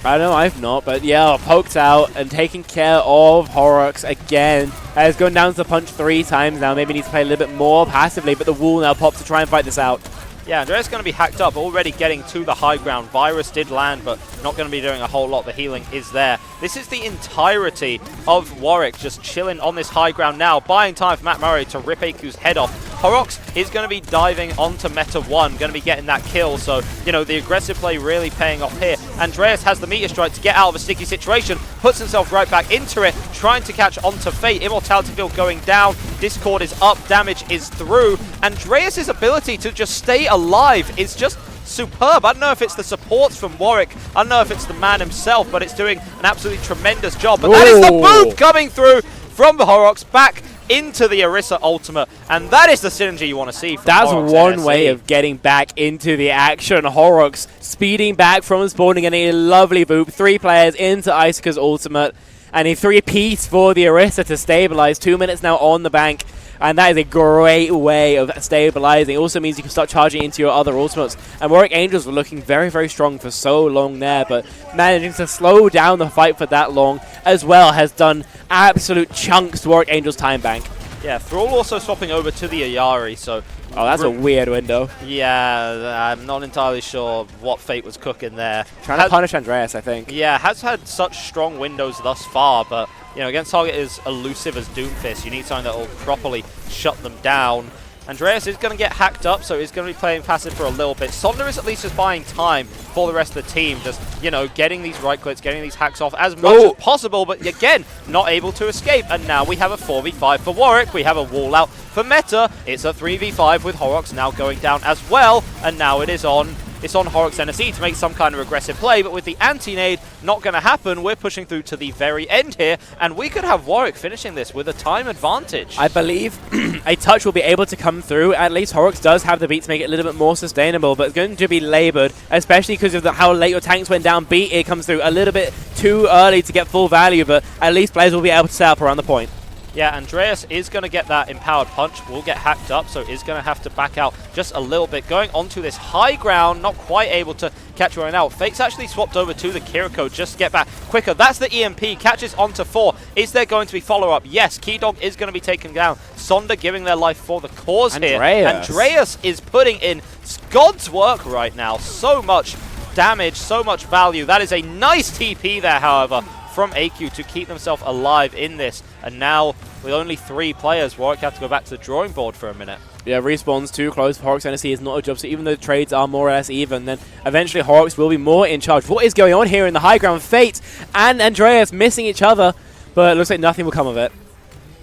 I know I've not, but yeah, poked out and taking care of Horrocks again. Has gone down to the punch 3 times now. Maybe needs to play a little bit more passively, but the wall now pops to try and fight this out. Yeah, Andreas going to be hacked up, already getting to the high ground. Virus did land, but not going to be doing a whole lot. The healing is there. This is the entirety of Warwick just chilling on this high ground now, buying time for Matt Murray to rip Aku's head off. Horrocks is going to be diving onto Meta 1, going to be getting that kill, so, you know, the aggressive play really paying off here. Andreas has the Meteor Strike to get out of a sticky situation, puts himself right back into it, trying to catch onto Fate. Immortality field going down, Discord is up, damage is through. Andreas' ability to just stay alive is just superb. I don't know if it's the supports from Warwick, I don't know if it's the man himself, but it's doing an absolutely tremendous job. But that is the boom coming through from the Horrocks back into the Orisa ultimate, and that is the synergy you want to see from That's Horrocks one NSE. way of getting back into the action. Horrocks speeding back from spawning and a lovely boop. 3 players into Isuka's ultimate, and a 3-piece for the Orisa to stabilize. 2 minutes now on the bank, and that is a great way of stabilizing. It also means you can start charging into your other ultimates. And Warwick Angels were looking very, very strong for so long there, but managing to slow down the fight for that long as well has done absolute chunks to Warwick Angels' time bank. Yeah, Thrall also swapping over to the Ayari, so... Oh, that's a weird window. Yeah, I'm not entirely sure what Fate was cooking there. Trying to punish Andreas, I think. Yeah, has had such strong windows thus far, but, you know, against target as elusive as Doomfist, you need something that will properly shut them down. Andreas is going to get hacked up, so he's going to be playing passive for a little bit. Sonder is at least just buying time for the rest of the team, just, you know, getting these right clicks, getting these hacks off as much as possible, but again, not able to escape. And now we have a 4v5 for Warwick, we have a wall out for Meta. It's a 3v5 with Horrocks now going down as well, and now it is on it's on Horrocks NSE to make some kind of aggressive play, but with the anti-nade not going to happen, we're pushing through to the very end here, and we could have Warwick finishing this with a time advantage. I believe a touch will be able to come through. At least Horrocks does have the beat to make it a little bit more sustainable, but it's going to be laboured, especially because of how late your tanks went down. Beat it comes through a little bit too early to get full value, but at least players will be able to set up around the point. Yeah, Andreas is going to get that empowered punch, will get hacked up, so is going to have to back out just a little bit. Going onto this high ground, not quite able to catch right now. Fate's actually swapped over to the Kiriko just to get back quicker. That's the EMP, catches onto 4. Is there going to be follow-up? Yes, Keydog is going to be taken down. Sonda giving their life for the cause here. Andreas is putting in God's work right now. So much damage, so much value. That is a nice TP there, however, from AQ to keep themselves alive in this. And now, with only 3 players, Warwick have to go back to the drawing board for a minute. Yeah, respawn's too close. Horrocks NSE is not a job, so even though the trades are more or less even, then eventually Horrocks will be more in charge. What is going on here in the high ground? Fate and Andreas missing each other, but it looks like nothing will come of it.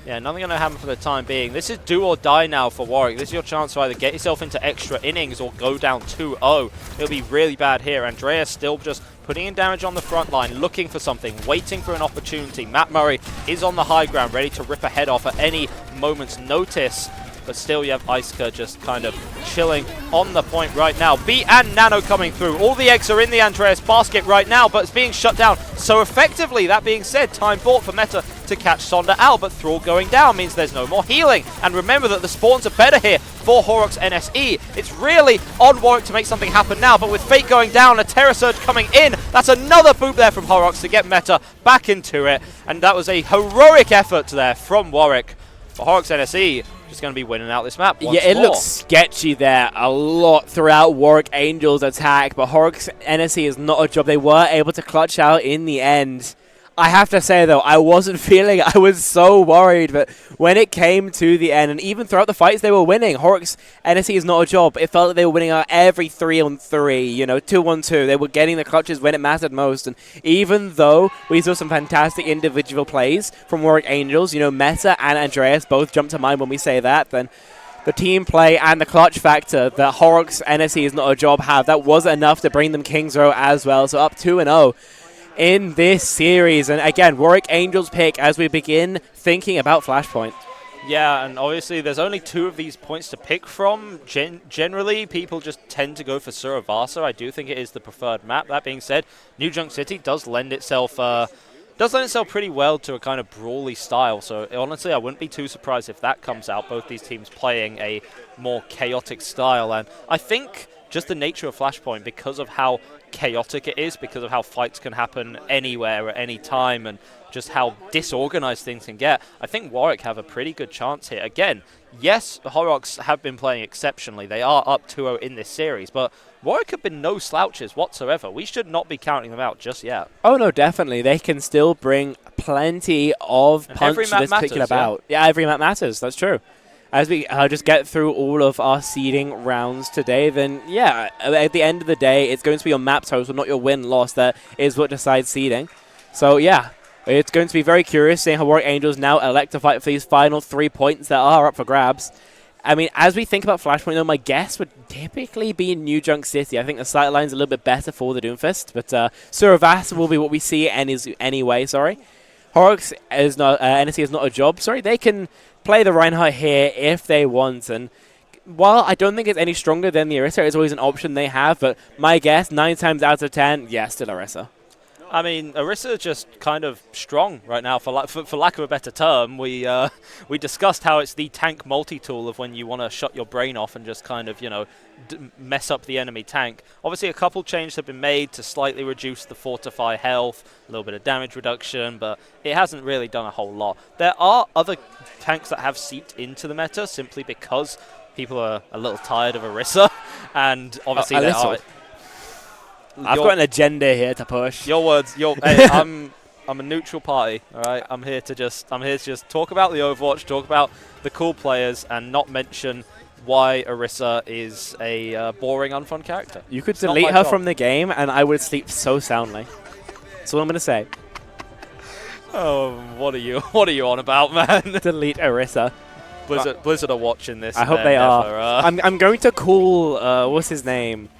Yeah, nothing going to happen for the time being. This is do or die now for Warwick. This is your chance to either get yourself into extra innings or go down 2-0. It'll be really bad here. Andreas still just putting in damage on the front line, looking for something, waiting for an opportunity. Matt Murray is on the high ground, ready to rip a head off at any moment's notice. But still, you have Isuka just kind of chilling on the point right now. Beat and Nano coming through. All the eggs are in the Andreas basket right now, but it's being shut down so effectively. That being said, time bought for Meta to catch Sonda out, but Thrall going down means there's no more healing. And remember that the spawns are better here for Horrocks NSE. It's really on Warwick to make something happen now, but with Fate going down, a Terror Surge coming in, that's another boot there from Horrocks to get Meta back into it. And that was a heroic effort there from Warwick. But Horrocks NSE just going to be winning out this map once Yeah, it more. looks sketchy there a lot throughout Warwick Angels' attack, but Horrocks NSE is not a job. They were able to clutch out in the end. I have to say, though, I wasn't feeling it. I was so worried, but when it came to the end, and even throughout the fights, they were winning. Horrocks NSE is not a job. It felt like they were winning out every 3-on-3, you know, 2-on-2. They were getting the clutches when it mattered most, and even though we saw some fantastic individual plays from Warwick Angels, you know, Meta and Andreas both jump to mind when we say that, then the team play and the clutch factor that Horrocks NSE is not a job have, that wasn't enough to bring them King's Row as well, so up 2-0. In this series, and again, Warwick Angels pick as we begin thinking about Flashpoint. Yeah, and obviously there's only 2 of these points to pick from. Generally, people just tend to go for Suravasa. I do think it is the preferred map. That being said, New Junk City does lend itself pretty well to a kind of brawly style. So honestly, I wouldn't be too surprised if that comes out. Both these teams playing a more chaotic style, and I think just the nature of Flashpoint, because of how chaotic it is, because of how fights can happen anywhere at any time, and just how disorganized things can get, I think Warwick have a pretty good chance here. Again, yes, the Horrocks have been playing exceptionally. They are up 2-0 in this series, but Warwick have been no slouches whatsoever. We should not be counting them out just yet. Oh, no, definitely. They can still bring plenty of punch to this particular bout. Yeah, every map matters. That's true. As we just get through all of our seeding rounds today, then, yeah, at the end of the day, it's going to be your map total, not your win-loss, that is what decides seeding. So, yeah, it's going to be very curious seeing how Warwick Angels now elect to fight for these final 3 points that are up for grabs. I mean, as we think about Flashpoint, though, my guess would typically be in New Junk City. I think the sight line's a little bit better for the Doomfist, but Suravasa will be what we see anyway, sorry. Horrocks is not, NSE is not a job, sorry. They can play the Reinhardt here if they want, and while I don't think it's any stronger than the Orisa, it's always an option they have, but my guess, 9 times out of 10, yeah, still Orisa. I mean, Orisa is just kind of strong right now, for lack of a better term. We discussed how it's the tank multi-tool of when you want to shut your brain off and just kind of, you know, mess up the enemy tank. Obviously, a couple changes have been made to slightly reduce the fortify health, a little bit of damage reduction, but it hasn't really done a whole lot. There are other tanks that have seeped into the meta simply because people are a little tired of Orisa, and obviously there are... I've got an agenda here to push. Your words. Hey, I'm a neutral party. All right. I'm here to just talk about the Overwatch, talk about the cool players, and not mention why Orisa is a boring, unfun character. You could delete her from the game, and I would sleep so soundly. That's all I'm gonna say. Oh, what are you on about, man? Delete Orisa. Blizzard are watching this. I hope they are. I'm going to call what's his name?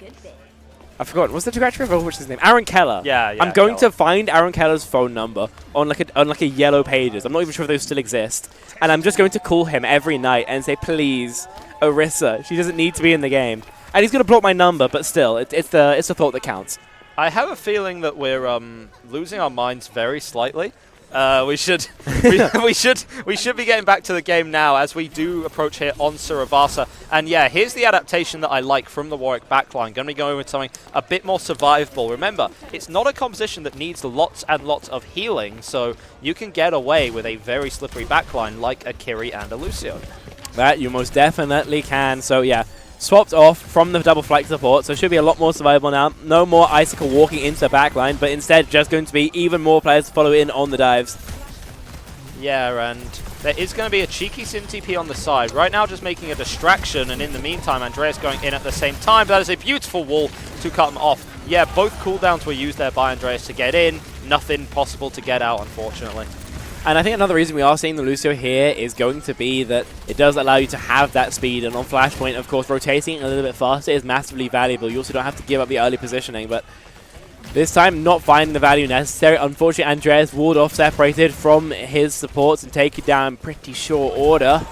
I forgot. What's the director of Overwatch? His name? Aaron Keller. Yeah. I'm going to find Aaron Keller's phone number on like a yellow pages. I'm not even sure if those still exist. And I'm just going to call him every night and say, please, Orisa, she doesn't need to be in the game. And he's going to block my number, but still, it's the thought that counts. I have a feeling that we're losing our minds very slightly. We should be getting back to the game now as we do approach here on Suravasa. And yeah, here's the adaptation that I like from the Warwick backline. Going to be going with something a bit more survivable. Remember, it's not a composition that needs lots and lots of healing, so you can get away with a very slippery backline like a Kiri and a Lucio. That you most definitely can. So yeah, swapped off from the double flank support, so it should be a lot more survivable now. No more Icicle walking into the backline, but instead just going to be even more players to follow in on the dives. Yeah, and there is going to be a cheeky Sim TP on the side. Right now just making a distraction, and in the meantime Andreas going in at the same time. That is a beautiful wall to cut him off. Yeah, both cooldowns were used there by Andreas to get in. Nothing possible to get out, unfortunately. And I think another reason we are seeing the Lucio here is going to be that it does allow you to have that speed. And on Flashpoint, of course, rotating a little bit faster is massively valuable. You also don't have to give up the early positioning. But this time, not finding the value necessary. Unfortunately, Andreas walled off, separated from his supports and take it down in pretty short order.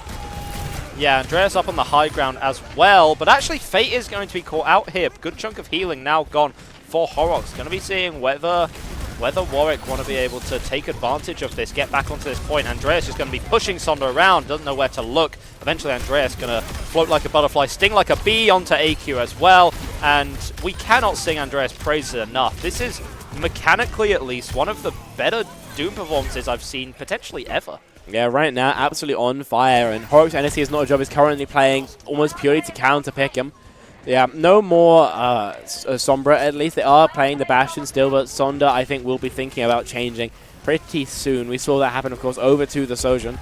Yeah, Andreas up on the high ground as well. But actually, Fate is going to be caught out here. Good chunk of healing now gone for Horrocks. Going to be seeing whether Warwick want to be able to take advantage of this, get back onto this point. Andreas is going to be pushing Sonda around, doesn't know where to look. Eventually Andreas going to float like a butterfly, sting like a bee onto AQ as well. And we cannot sing Andreas' praises enough. This is, mechanically at least, one of the better Doom performances I've seen potentially ever. Yeah, right now, absolutely on fire. And Horrocks NSE is not a job, is currently playing almost purely to counter pick him. Yeah, no more Sombra, at least. They are playing the Bastion still, but Sonda, I think, will be thinking about changing pretty soon. We saw that happen, of course, over to the Sojourn.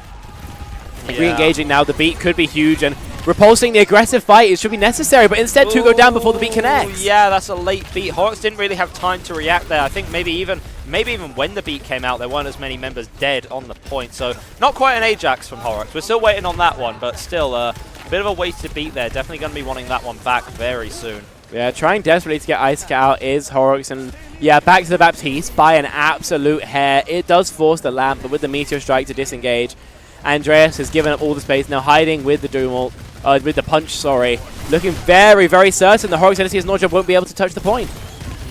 Yeah. Re-engaging now, the beat could be huge, and repulsing the aggressive fight, it should be necessary, but instead two go down before the beat connects. Yeah, that's a late beat. Horrocks didn't really have time to react there. I think maybe even when the beat came out, there weren't as many members dead on the point, so not quite an Ajax from Horrocks. We're still waiting on that one, but still a bit of a wasted beat there. Definitely going to be wanting that one back very soon. Yeah, trying desperately to get Icicle out is Horrocks, and yeah, back to the Baptiste by an absolute hair. It does force the lamp, but with the Meteor Strike to disengage. Andreas has given up all the space, now hiding with the Doom ult, with the punch, sorry. Looking very, very certain the Horrocks NSE Nodjob won't be able to touch the point.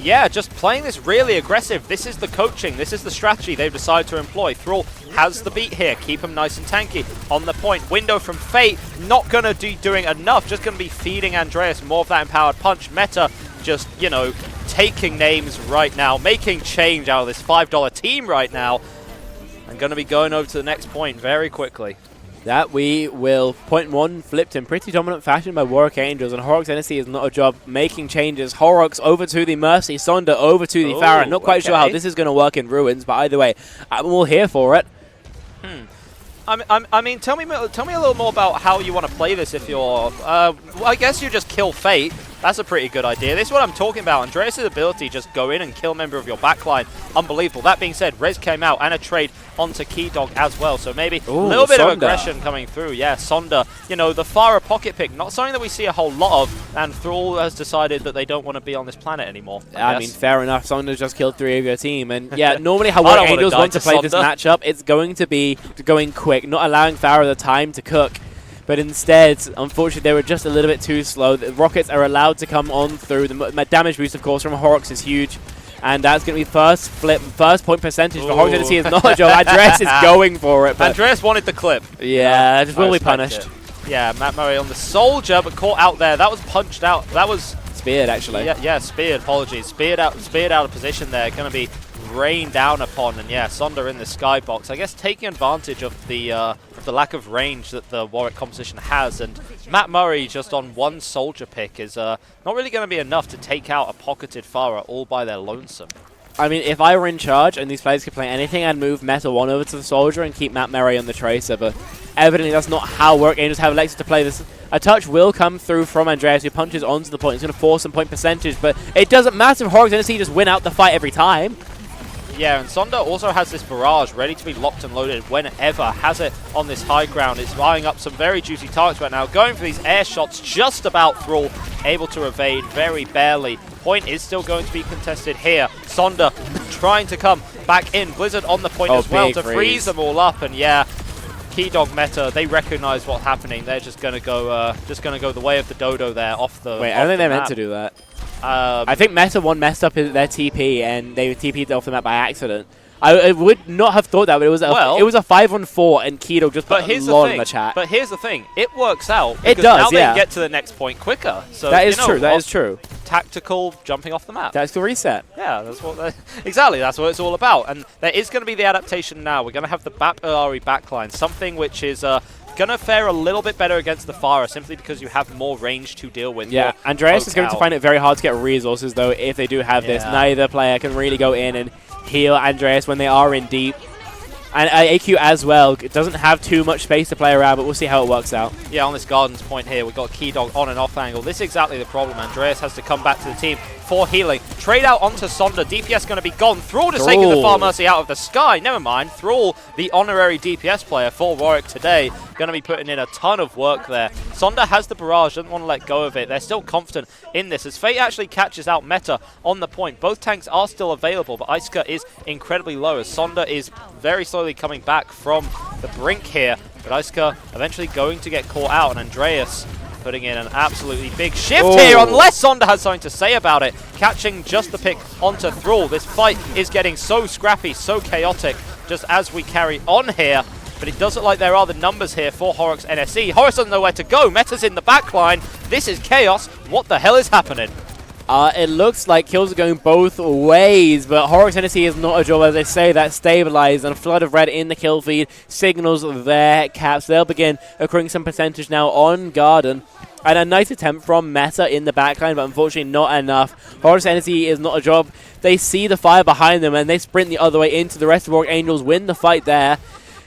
Yeah, just playing this really aggressive. This is the coaching. This is the strategy they've decided to employ. Thrall has the beat here. Keep him nice and tanky on the point. Window from Fate. Not going to be doing enough. Just going to be feeding Andreas more of that empowered punch. Meta just, you know, taking names right now. Making change out of this $5 team right now. And going to be going over to the next point very quickly. That we will. Point one flipped in pretty dominant fashion by Warwick Angels, and Horrocks NSE is not a job making changes. Horrocks over to the Mercy, Sonda over to the Farah. Not quite sure how this is going to work in Ruins, but either way, I'm all here for it. I mean, tell me a little more about how you want to play this. If you're, well, I guess you just kill Fate. That's a pretty good idea. This is what I'm talking about. Andreas' ability to just go in and kill a member of your backline. Unbelievable. That being said, Rez came out and a trade onto Key Dog as well. So maybe a little bit of aggression coming through. Yeah, Sonda, you know, the Farah pocket pick. Not something that we see a whole lot of. And Thrall has decided that they don't want to be on this planet anymore. I mean, fair enough. Sonda just killed 3 of your team. And yeah, normally how Warwick Angels want to play this matchup, it's going to be going quick, not allowing Farah the time to cook. But instead, unfortunately, they were just a little bit too slow. The rockets are allowed to come on through. The damage boost, of course, from Horrocks is huge. And that's going to be first point percentage for Horrocks NSE is not a job. Andreas is going for it. But Andreas wanted the clip. Yeah, just will be punished. Yeah, Matt Murray on the Soldier, but caught out there. That was punched out. That was speared, actually. Yeah, speared. Apologies. Speared out of position there. Going to be rained down upon, and yeah, Sonda in the skybox. I guess taking advantage of the lack of range that the Warwick composition has, and Matt Murray just on one Soldier pick is not really going to be enough to take out a pocketed Farah all by their lonesome. I mean, if I were in charge and these players could play anything, I'd move Meta 1 over to the Soldier and keep Matt Murray on the Tracer, but evidently that's not how Warwick Angels have elected to play this. A touch will come through from Andreas, who punches onto the point. It's going to force some point percentage, but it doesn't matter if Horrocks NSE just win out the fight every time. Yeah, and Sonda also has this barrage ready to be locked and loaded whenever. Has it on this high ground. It's eyeing up some very juicy targets right now. Going for these air shots, just about Thrall able to evade very barely. Point is still going to be contested here. Sonda trying to come back in. Blizzard on the point as well to freeze them all up. And yeah, Keydog meta, they recognize what's happening. They're just gonna go the way of the dodo there off the. Wait, I don't think they're meant to do that. I think Meta 1 messed up their TP and they TP'd off the map by accident. I would not have thought that, but it was a 5-on-4 and Keydog just put a lot in the chat. But here's the thing, it works out. It does, now they can get to the next point quicker. So that is true. That is true. Tactical jumping off the map. That's the reset. Yeah, that's what exactly. That's what it's all about. And there is going to be the adaptation now. We're going to have the BAP Ari backline, something which is going to fare a little bit better against the Pharah simply because you have more range to deal with. Yeah, Andreas is going to find it very hard to get resources though if they do have this. Neither player can really go in and heal Andreas when they are in deep. And AQ as well, it doesn't have too much space to play around, but we'll see how it works out. Yeah, on this Gardens point here, we've got Keydog on and off angle. This is exactly the problem. Andreas has to come back to the team for healing. Trade out onto Sonda. DPS going to be gone. Thrall just taking the Far Mercy out of the sky. Never mind. Thrall, the honorary DPS player for Warwick today, going to be putting in a ton of work there. Sonda has the barrage, doesn't want to let go of it. They're still confident in this as Fate actually catches out Meta on the point. Both tanks are still available, but Isuka is incredibly low as Sonda is very slowly coming back from the brink here. But Isuka eventually going to get caught out, and Andreas putting in an absolutely big shift here, unless Sonda has something to say about it. Catching just the pick onto Thrall. This fight is getting so scrappy, so chaotic, just as we carry on here. But it does look like there are the numbers here for Horrocks NSE. Horrocks doesn't know where to go. Meta's in the backline. This is chaos. What the hell is happening? It looks like kills are going both ways, but Horrocks NSE is not a job, as they say, that stabilized, and a flood of red in the kill feed signals their caps. They'll begin accruing some percentage now on Garden. And a nice attempt from Meta in the backline, but unfortunately not enough. Horrocks NSE is not a job. They see the fire behind them, and they sprint the other way into the rest of Warwick Angels, win the fight there.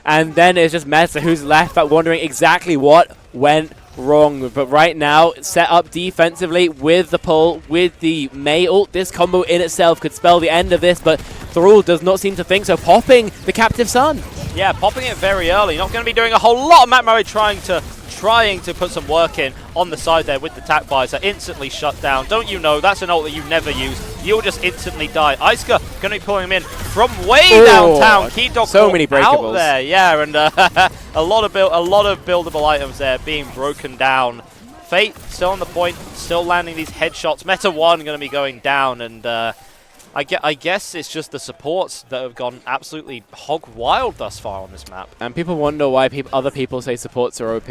And then it's just Meta who's left back wondering exactly what went wrong. But right now, set up defensively with the pull, with the Mei ult. This combo in itself could spell the end of this, but Thrall does not seem to think so. Popping the Captive Sun. Yeah, popping it very early. Not going to be doing a whole lot. Matt Murray trying to put some work in on the side there with the tac visor. Instantly shut down. Don't you know, that's an ult that you never use. You'll just instantly die. Isuka going to be pulling him in from way downtown. Keydog so many breakables out there. Yeah, and a lot of buildable items there being broken down. Fate still on the point, still landing these headshots. Meta 1 going to be going down, and I guess it's just the supports that have gone absolutely hog wild thus far on this map. And people wonder why other people say supports are OP.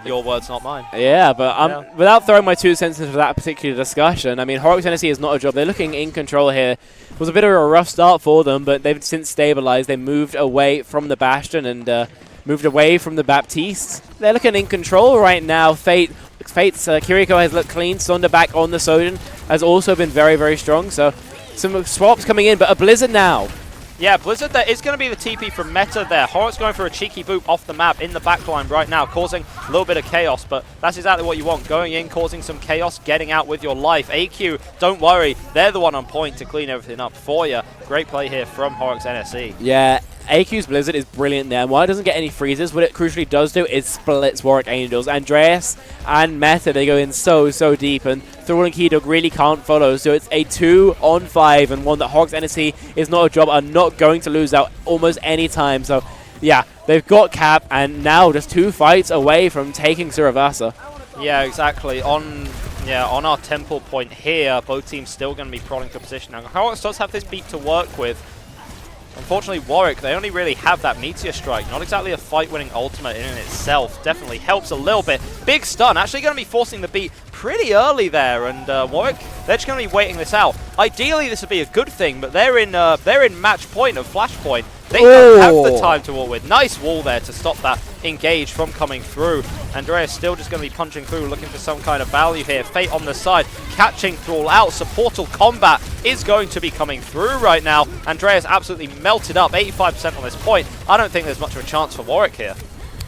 Your words, not mine. Yeah, but without throwing my 2 cents into that particular discussion, I mean, Horrocks NSE is not a job. They're looking in control here. It was a bit of a rough start for them, but they've since stabilized. They moved away from the Bastion and moved away from the Baptiste. They're looking in control right now. Fate's Kiriko has looked clean. Sonda back on the Soden has also been very, very strong. So some swaps coming in, but a Blizzard now. Yeah, Blizzard, there is going to be the TP from Meta there. Horrocks going for a cheeky boop off the map in the backline right now, causing a little bit of chaos, but that's exactly what you want. Going in, causing some chaos, getting out with your life. AQ, don't worry, they're the one on point to clean everything up for you. Great play here from Horrocks NSE. Yeah, AQ's Blizzard is brilliant there. And while it doesn't get any freezes, what it crucially does do is splits Warwick Angels. Andreas and Meta, they go in so deep, and Thrall and Keydog really can't follow. So it's a 2-on-5, and one that Horrocks NSE is not a job, are not going to lose out almost any time. So yeah, they've got Cap, and now just 2 fights away from taking Suravasa. Yeah, exactly. On our temple point here, both teams still going to be prodding for position. Now, Horrocks does have this beat to work with. Unfortunately, Warwick, they only really have that Meteor Strike. Not exactly a fight-winning ultimate in itself. Definitely helps a little bit. Big stun, actually going to be forcing the beat pretty early there. And Warwick, they're just going to be waiting this out. Ideally, this would be a good thing, but they're in match point of Flashpoint. They don't have the time to wall with. Nice wall there to stop that engage from coming through. Andreas still just going to be punching through, looking for some kind of value here. Fate on the side, catching Thrall out. Supportal combat is going to be coming through right now. Andreas absolutely melted up, 85% on this point. I don't think there's much of a chance for Warwick here.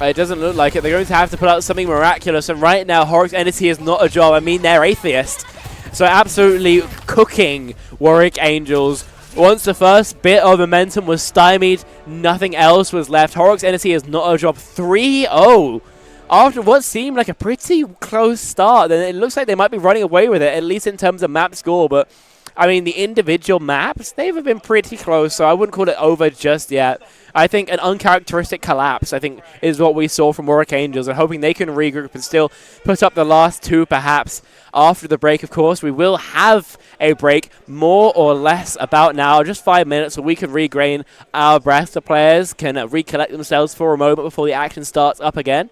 It doesn't look like it. They're going to have to put out something miraculous, and right now, Horrocks NSE is not a job. I mean, they're atheist. So absolutely cooking Warwick Angels. Once the first bit of momentum was stymied, nothing else was left. Horrocks NSE is not a job. 3-0 after what seemed like a pretty close start, then it looks like they might be running away with it, at least in terms of map score. But, I mean, the individual maps, they've been pretty close, so I wouldn't call it over just yet. I think an uncharacteristic collapse, I think, is what we saw from Warwick Angels, and hoping they can regroup and still put up the last two, perhaps, after the break. Of course, we will have a break, more or less about now, just 5 minutes, so we can regain our breath. The players can recollect themselves for a moment before the action starts up again.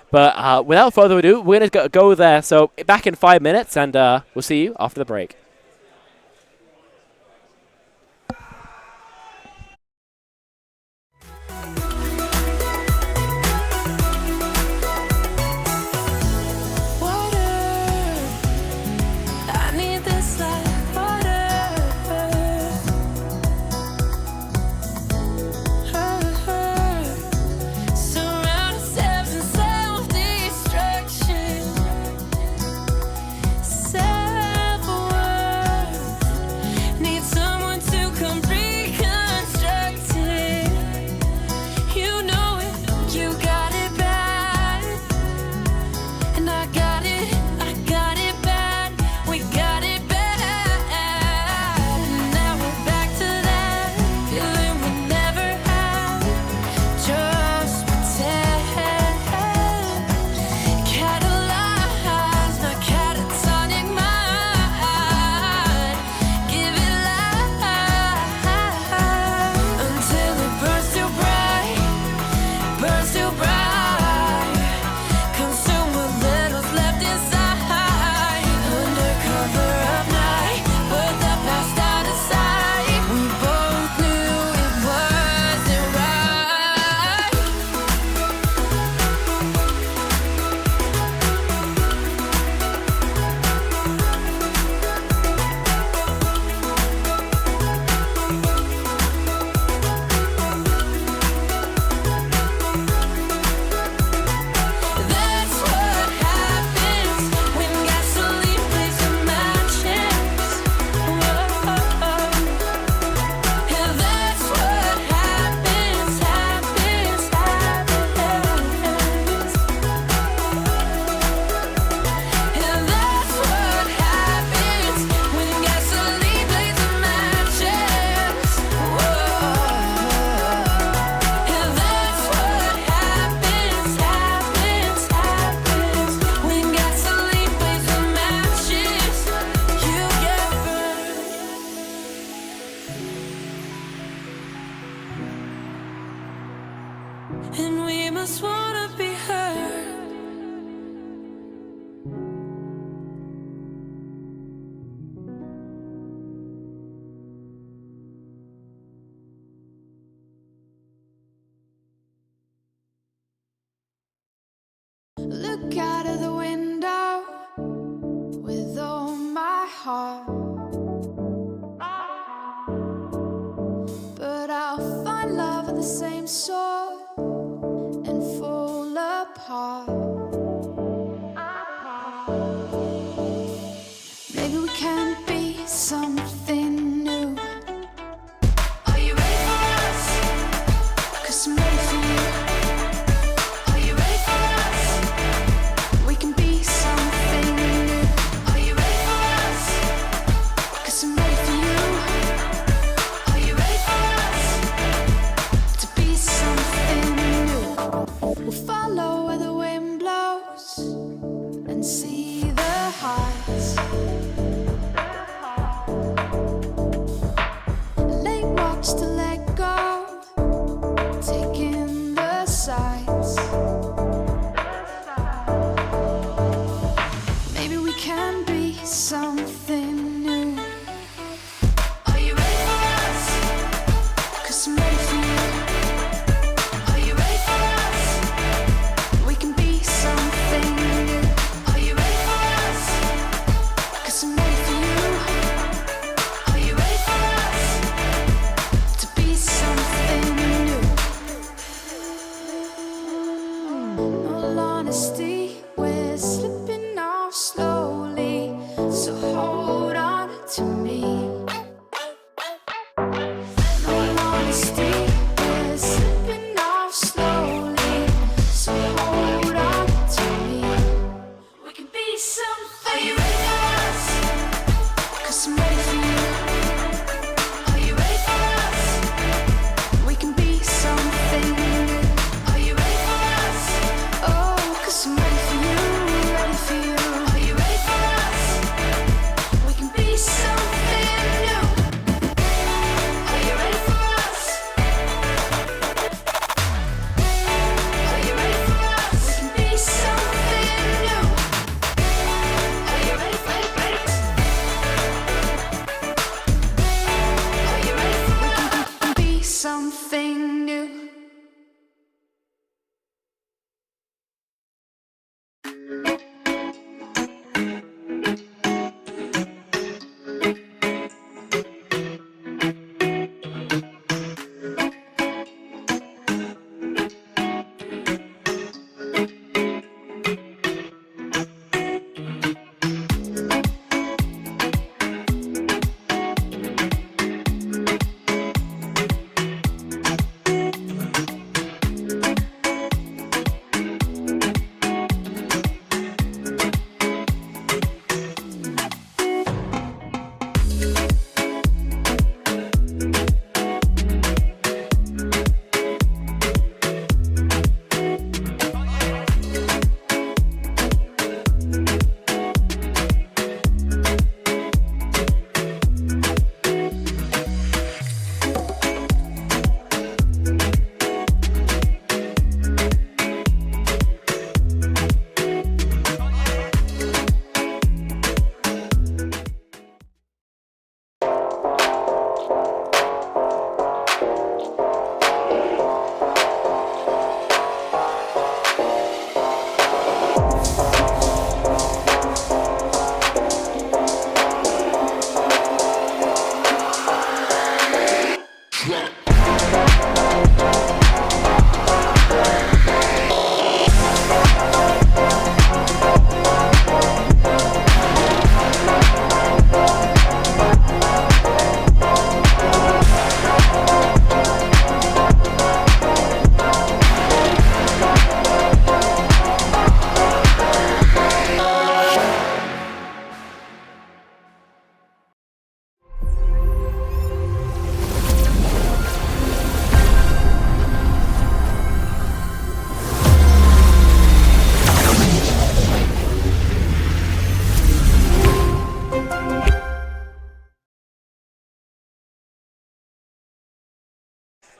But without further ado, we're going to go there. So back in 5 minutes, and we'll see you after the break. And we must wanna be heard. Look out of the window with all my heart, but I'll find love of the same sort and fall apart. Maybe we can be something new. Are you ready for us? 'Cause I'm ready for you. Are you ready for us? We can be something new. Are you ready for us? 'Cause I'm ready for you. Are you ready for us to be something new? We'll follow where the wind blows and see the heights. Late walks to let go, taking the sights. Maybe we can be something new. Are you ready for us? 'Cause I'm ready for you. Are you ready for us? We can be something new. Are you ready for us? 'Cause I'm ready for you. Are you ready for us to be something new? All honesty, we're slipping off slowly, so hold on to me. All honesty, we're slipping off slowly, so hold on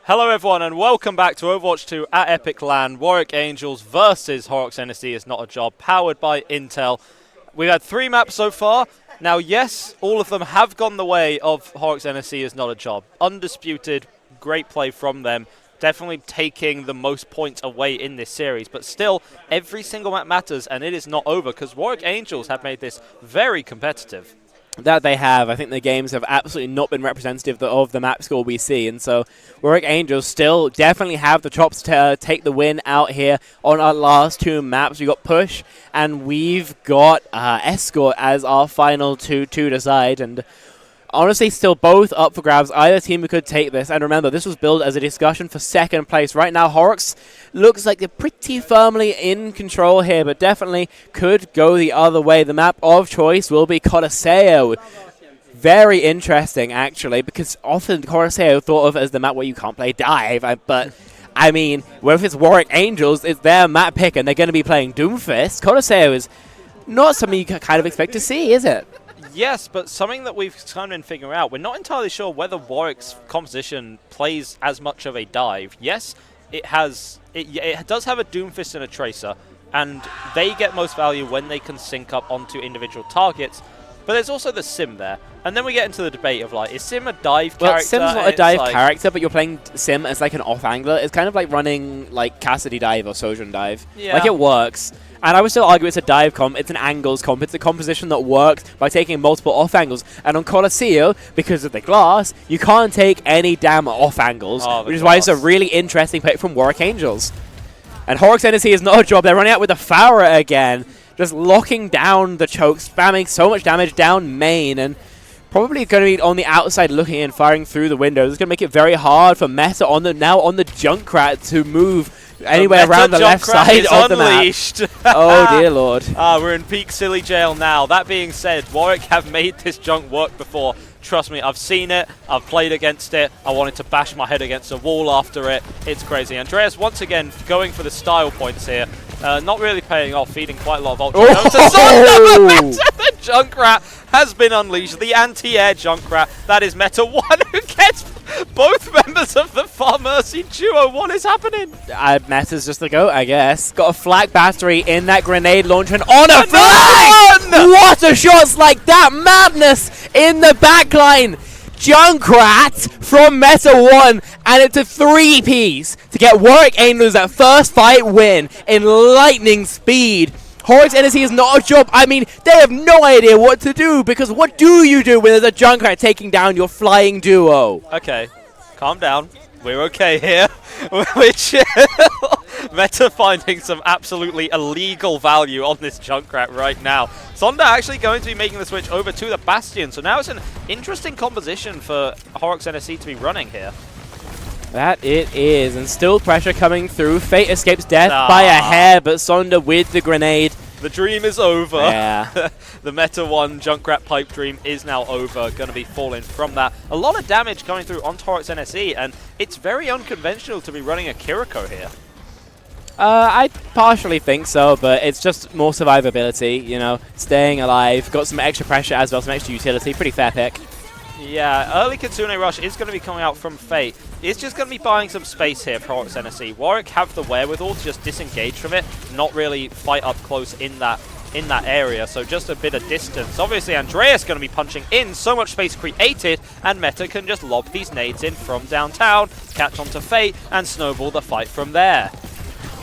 Hello everyone and welcome back to Overwatch 2 at Epic Land. Warwick Angels versus Horrocks NSE is not a job, powered by Intel. We've had 3 maps so far. Now yes, all of them have gone the way of Horrocks NSE is not a job. Undisputed, great play from them. Definitely taking the most points away in this series, but still every single map matters and it is not over because Warwick Angels have made this very competitive. That they have. I think the games have absolutely not been representative of the map score we see, and so Warwick Angels still definitely have the chops to take the win out here on our last 2 maps. We've got Push, and we've got Escort as our final two to decide, and honestly still both up for grabs. Either team could take this, and remember, this was billed as a discussion for 2nd place. Right now, Horrocks looks like they're pretty firmly in control here, but definitely could go the other way. The map of choice will be Colosseo. Very interesting, actually, because often Colosseo thought of as the map where you can't play dive, but I mean, if it's Warwick Angels, it's their map pick, and they're going to be playing Doomfist. Colosseo is not something you kind of expect to see, is it? Yes, but something that we've kind of been figuring out, we're not entirely sure whether Warwick's composition plays as much of a dive. Yes, it does have a Doomfist and a Tracer, and they get most value when they can sync up onto individual targets, but there's also the Sim there. And then we get into the debate of, like, is Sim a dive character? Well, Sim's not a dive character, but you're playing Sim as, like, an off-angler. It's kind of like running, like, Cassidy dive or Sojourn dive. Yeah. Like, it works. And I would still argue it's a dive comp, it's an angles comp, it's a composition that works by taking multiple off angles. And on Colosseo, because of the glass, you can't take any damn off angles, which is why it's a really interesting pick from Warwick Angels. And Horrocks NSE is not a job, they're running out with the Farah again, just locking down the choke, spamming so much damage down main, and probably going to be on the outside looking in, firing through the windows. It's going to make it very hard for Meta now on the Junkrat to move anywhere around the left side of the map. Oh dear lord. We're in peak silly jail now. That being said, Warwick have made this junk work before. Trust me, I've seen it, I've played against it, I wanted to bash my head against a wall after it. It's crazy. Andreas once again going for the style points here. Not really paying off, feeding quite a lot of ultra. The Junkrat has been unleashed. The anti-air Junkrat. That is Meta 1 who gets both members of the Far Mercy duo. What is happening? Meta's just the GOAT, I guess. Got a flak battery in that grenade launcher and on a flag! What a shots like that! Madness in the backline! Junkrat from Meta 1 and it's a 3-piece to get Warwick Angels that first fight win in lightning speed. Horrocks NSE is not a job. I mean, they have no idea what to do because what do you do when there's a Junkrat taking down your flying duo? Okay, calm down. We're okay here. We're chill. Meta finding some absolutely illegal value on this Junkrat right now. Sonda actually going to be making the switch over to the Bastion, so now it's an interesting composition for Horrocks NSE to be running here. That it is, and still pressure coming through. Fate escapes death by a hair, but Sonda with the grenade. The dream is over. Yeah. The Meta 1 Junkrat pipe dream is now over. Going to be falling from that. A lot of damage coming through on Horrocks NSE, and it's very unconventional to be running a Kiriko here. I partially think so, but it's just more survivability, you know, staying alive. Got some extra pressure as well, some extra utility. Pretty fair pick. Yeah, early Kitsune Rush is going to be coming out from Fate. It's just going to be buying some space here for Horrocks NSE. Warwick have the wherewithal to just disengage from it, not really fight up close in that area, so just a bit of distance. Obviously, Andreas going to be punching in, so much space created, and Meta can just lob these nades in from downtown, catch onto Fate, and snowball the fight from there.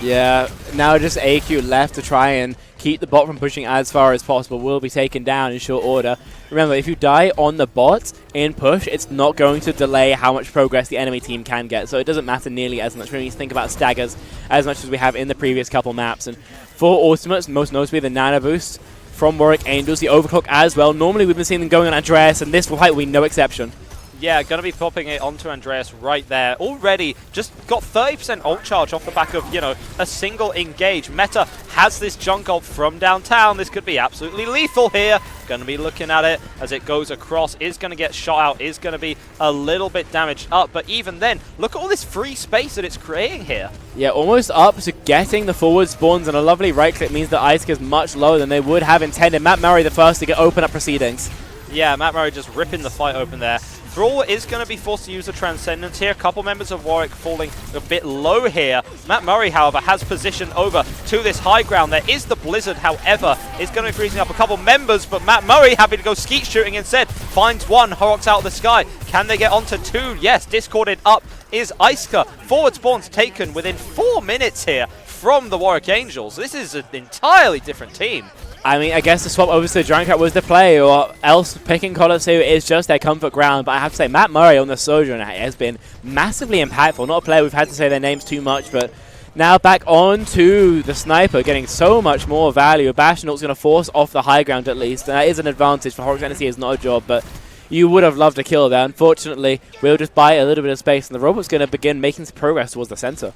Yeah, now just AQ left to try and keep the bot from pushing as far as possible. Will be taken down in short order. Remember, if you die on the bot in push, it's not going to delay how much progress the enemy team can get, so it doesn't matter nearly as much. We need to think about staggers as much as we have in the previous couple maps. And for ultimates, most notably the Nano Boost from Warwick Angels, the Overclock as well. Normally we've been seeing them going on Andreas, and this fight will be no exception. Yeah, going to be popping it onto Andreas right there. Already just got 30% ult charge off the back of, you know, a single engage. Meta has this junk ult from downtown. This could be absolutely lethal here. Going to be looking at it as it goes across. Is going to get shot out. Is going to be a little bit damaged up. But even then, look at all this free space that it's creating here. Yeah, almost up to getting the forward spawns, and a lovely right click means that Isaac is much lower than they would have intended. Matt Murray the first to get open up proceedings. Yeah, Matt Murray just ripping the fight open there. Thrall is going to be forced to use the Transcendence here. A couple members of Warwick falling a bit low here. Matt Murray, however, has position over to this high ground. There is the Blizzard, however, is going to be freezing up a couple members, but Matt Murray happy to go skeet shooting instead. Finds one, Horrocks out of the sky. Can they get onto two? Yes, discorded up is Iska. Forward spawns taken within 4 minutes here from the Warwick Angels. This is an entirely different team. I mean, I guess the swap over to the Junkrat was the play, or else picking Colosseum is just their comfort ground. But I have to say, Matt Murray on the Sojourner has been massively impactful. Not a player we've had to say their names too much, but now back on to the Sniper, getting so much more value. Bastional's going to force off the high ground at least, and that is an advantage for Horrocks. NSE is not a job, but you would have loved to kill there. Unfortunately, we'll just buy a little bit of space, and the robot's going to begin making some progress towards the center.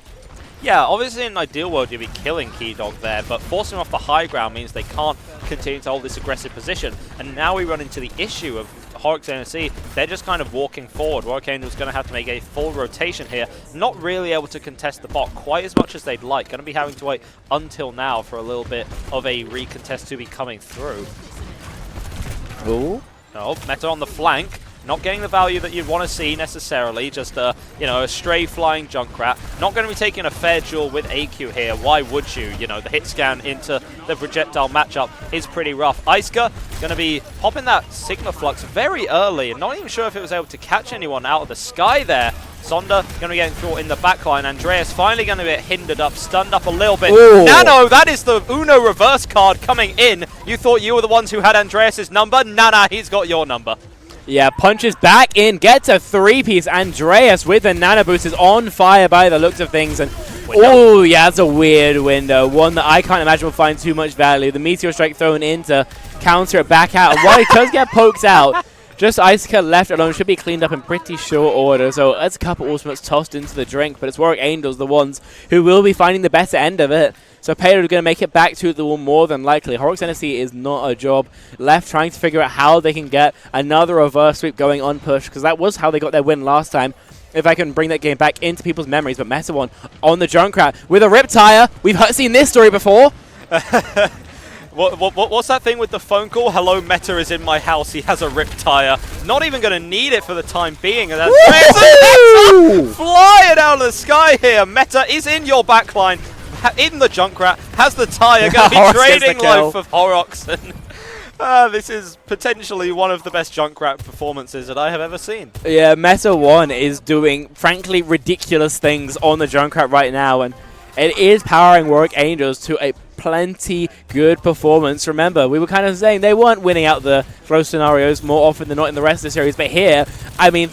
Yeah, obviously in an ideal world you'd be killing Key Dog there, but forcing off the high ground means they can't continue to hold this aggressive position. And now we run into the issue of Horrocks NSE. They're just kind of walking forward. Warwick Angel's going to have to make a full rotation here. Not really able to contest the bot quite as much as they'd like. Going to be having to wait until now for a little bit of a recontest to be coming through. Ooh. No, Meta on the flank. Not getting the value that you'd want to see necessarily, just a stray flying Junkrat. Not going to be taking a fair duel with AQ here. Why would you? You know, the hit scan into the projectile matchup is pretty rough. Iska going to be popping that Sigma Flux very early, and not even sure if it was able to catch anyone out of the sky there. Sonda going to be getting caught in the backline. Andreas finally going to get hindered up, stunned up a little bit. Ooh. Nano, that is the Uno reverse card coming in. You thought you were the ones who had Andreas's number? Nah, he's got your number. Yeah, punches back in, gets a three-piece. Andreas with the nano boost is on fire by the looks of things. And oh, yeah, that's a weird window. One that I can't imagine will find too much value. The Meteor Strike thrown in to counter it back out. And while he does get poked out, just Iska left alone should be cleaned up in pretty short order. So that's a couple ultimates tossed into the drink, but it's Warwick Angels, the ones who will be finding the better end of it. So Payload are going to make it back to the wall more than likely. Horrocks NSE is not a job. Left trying to figure out how they can get another reverse sweep going on push, because that was how they got their win last time. If I can bring that game back into people's memories. But Meta one on the Junkrat with a rip tire. We've seen this story before. What's that thing with the phone call? Hello, Meta is in my house. He has a rip tire. Not even going to need it for the time being. And that's Meta flying out of the sky here. Meta is in your backline. In the Junkrat, has the tire, going to be trading life of Horrocks. This is potentially one of the best Junkrat performances that I have ever seen. Yeah, Meta 1 is doing, frankly, ridiculous things on the Junkrat right now, and it is powering Warwick Angels to a plenty good performance. Remember, we were kind of saying they weren't winning out the close scenarios more often than not in the rest of the series, but here, I mean,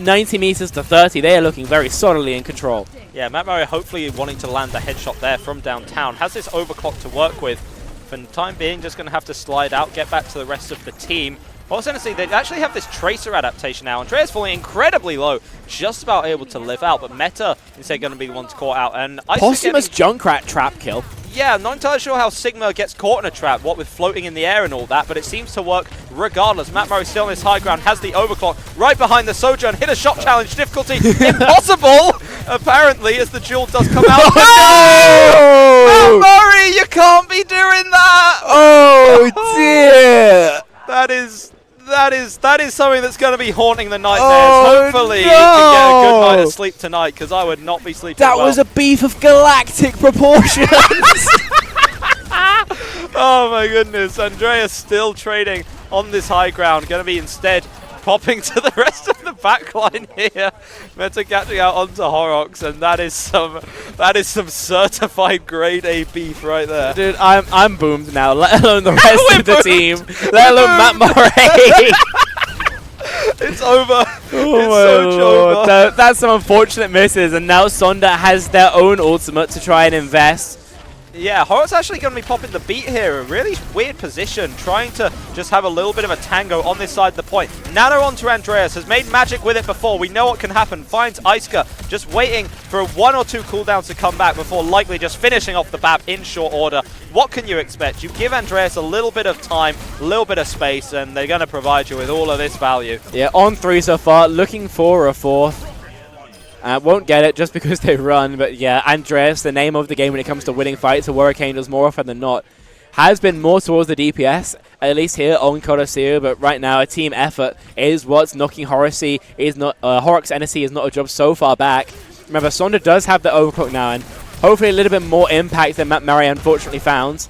90 meters to 30, they are looking very solidly in control. Yeah, Matt Murray hopefully wanting to land the headshot there from downtown. Has this overclock to work with. For the time being, just going to have to slide out, get back to the rest of the team. Also, honestly, they actually have this Tracer adaptation now. Andreas falling incredibly low, just about able to live out, but Meta instead going to be the ones caught out. And posthumous Junkrat trap kill. Yeah, I'm not entirely sure how Sigma gets caught in a trap, what with floating in the air and all that, but it seems to work regardless. Matt Murray still on his high ground, has the overclock right behind the Sojourn, hit a shot challenge, difficulty impossible, apparently, as the duel does come out. No! Matt Murray, you can't be doing that! Oh, dear! That is something that's going to be haunting the nightmares. Oh, Hopefully no! he can get a good night of sleep tonight, because I would not be sleeping That well. was a beef of galactic proportions. Oh my goodness, Andreas still trading on this high ground. Going to be instead popping to the rest of the backline here. Meta catching out onto Horrocks, and that is some certified grade A beef right there. Dude, I'm boomed now, let alone the rest of the team. Let alone Matt Murray. It's over. Oh it's so over. That's some unfortunate misses, and now Sonda has their own ultimate to try and invest. Yeah, Horrocks actually going to be popping the beat here. A really weird position, trying to just have a little bit of a tango on this side of the point. Nano onto Andreas, has made magic with it before. We know what can happen. Finds Iska, just waiting for 1 or 2 cooldowns to come back before likely just finishing off the BAP in short order. What can you expect? You give Andreas a little bit of time, a little bit of space, and they're going to provide you with all of this value. Yeah, on 3 so far, looking for a 4th. Won't get it just because they run, but yeah, Andreas, the name of the game when it comes to winning fights, or Warwick Angels more often than not, has been more towards the DPS, at least here on Coliseum, but right now a team effort is what's knocking Horrocks NSE is not a job so far back. Remember, Sonda does have the overclock now, and hopefully a little bit more impact than Matt Murray unfortunately found.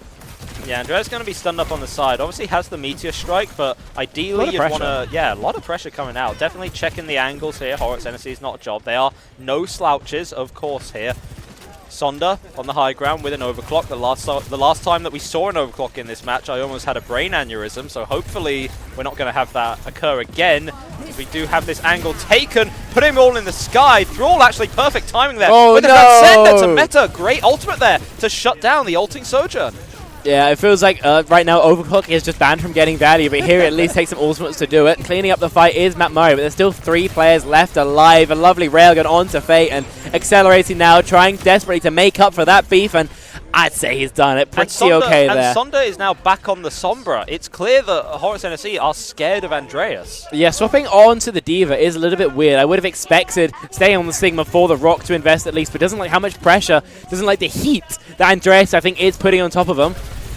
Yeah, Andrea's going to be stunned up on the side. Obviously has the Meteor Strike, but ideally you'd want to... Yeah, a lot of pressure coming out. Definitely checking the angles here. Horrocks NSE is not a job. They are no slouches, of course, here. Sonda on the high ground with an overclock. The last time that we saw an overclock in this match, I almost had a brain aneurysm, so hopefully we're not going to have that occur again. We do have this angle taken, put him all in the sky. Thrall actually perfect timing there. Oh, with the no! Transcender to Meta. Great ultimate there to shut down the ulting Sojourn. Yeah, it feels like right now Overclock is just banned from getting value, but here it at least takes some ultimates to do it. Cleaning up the fight is Matt Murray, but there's still 3 players left alive. A lovely railgun onto Fate and accelerating now, trying desperately to make up for that beef, and I'd say he's done it pretty okay there. And Sonda is now back on the Sombra. It's clear that Horrocks NSE are scared of Andreas. Yeah, swapping on to the D.Va is a little bit weird. I would have expected staying on the Sigma for the Rock to invest at least, but doesn't like how much pressure, doesn't like the heat that Andreas, I think, is putting on top of him.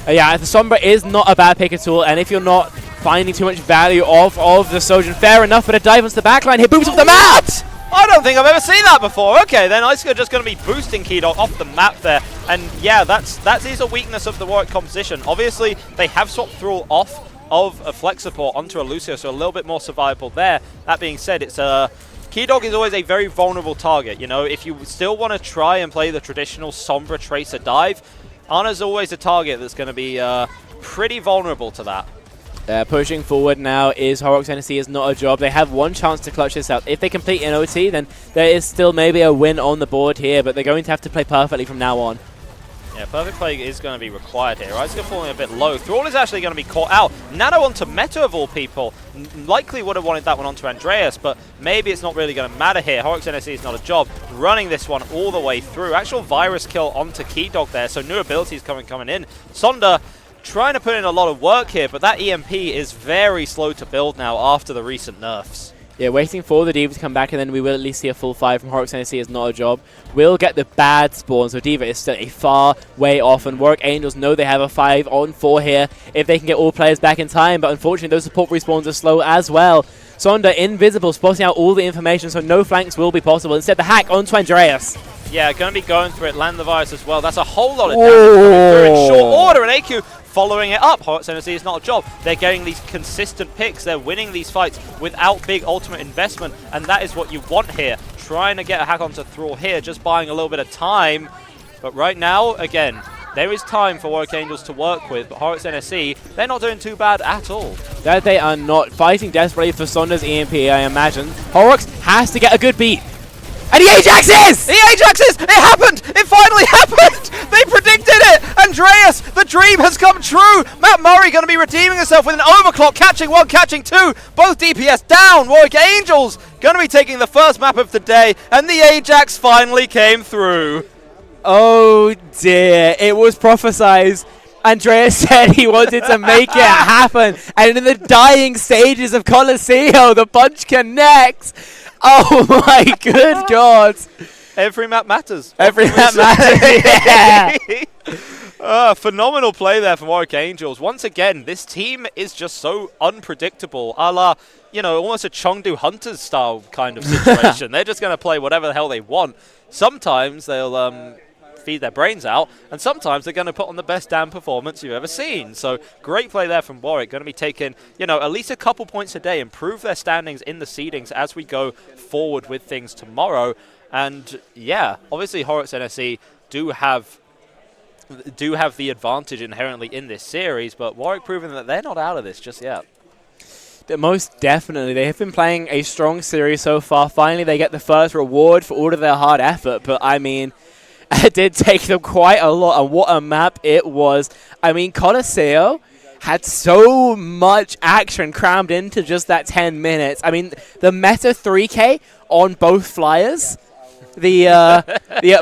Yeah, the Sombra is not a bad pick at all, and if you're not finding too much value of the Sojourn, fair enough, but a dive onto the backline here, booms off the map! I don't think I've ever seen that before. Okay, then Icecar just going to be boosting Keydog off the map there. And yeah, that is a weakness of the Warwick composition. Obviously, they have swapped Thrall off of a Flex support onto a Lucio, so a little bit more survivable there. That being said, it's Keydog is always a very vulnerable target. You know, if you still want to try and play the traditional Sombra Tracer dive, Ana's always a target that's going to be pretty vulnerable to that. Pushing forward now is Horrocks NSE is not a job. They have one chance to clutch this out. If they complete an OT, then there is still maybe a win on the board here, but they're going to have to play perfectly from now on. Yeah, perfect play is going to be required here. Icecar falling a bit low. Thrall is actually going to be caught out. Nano onto Meta of all people. Likely would have wanted that one onto Andreas, but maybe it's not really going to matter here. Horrocks NSE is not a job. Running this one all the way through. Actual virus kill onto Keydog there, so new abilities coming in. Sonda trying to put in a lot of work here, but that EMP is very slow to build now after the recent nerfs. Yeah, waiting for the D.Va to come back, and then we will at least see a full 5 from Horrocks NSE is not a job. We'll get the bad spawn, so D.Va is still a far way off, and Warwick Angels know they have a 5 on 4 here if they can get all players back in time, but unfortunately those support respawns are slow as well. Sonda invisible, spotting out all the information, so no flanks will be possible. Instead, the hack onto Andreas. Yeah, going to be going through it, land the virus as well. That's a whole lot of damage coming through in short order, and AQ following it up. Horrocks NSE is not a job. They're getting these consistent picks. They're winning these fights without big ultimate investment, and that is what you want here. Trying to get a hack onto Thrall here, just buying a little bit of time. But right now, again, there is time for Warwick Angels to work with, but Horrocks NSE, they're not doing too bad at all. That they are not. Fighting desperately for Sonda's EMP, I imagine. Horrocks has to get a good beat. And he Ajaxes! He Ajaxes! It happened! It finally happened! They predicted it! Andreas, the dream has come true! Matt Murray going to be redeeming himself with an overclock, catching 1, catching 2. Both DPS down. Warwick Angels going to be taking the first map of the day, and the Ajax finally came through. Oh dear, it was prophesized. Andreas said he wanted to make it happen, and in the dying stages of Coliseum, the bunch connects. Oh my good God. Every map matters. Every map matters, yeah. Phenomenal play there from Warwick Angels. Once again, this team is just so unpredictable, a la, you know, almost a Chengdu Hunters style kind of situation. They're just going to play whatever the hell they want. Sometimes they'll feed their brains out, and sometimes they're going to put on the best damn performance you've ever seen. So great play there from Warwick. Going to be taking, you know, at least a couple points a day, improve their standings in the seedings as we go forward with things tomorrow. And yeah, obviously Horrocks NSE do have the advantage inherently in this series, but Warwick proving that they're not out of this just yet. Most definitely. They have been playing a strong series so far. Finally, they get the first reward for all of their hard effort, but I mean, it did take them quite a lot, and what a map it was. I mean, Coliseum had so much action crammed into just that 10 minutes. I mean, the meta 3K on both flyers, the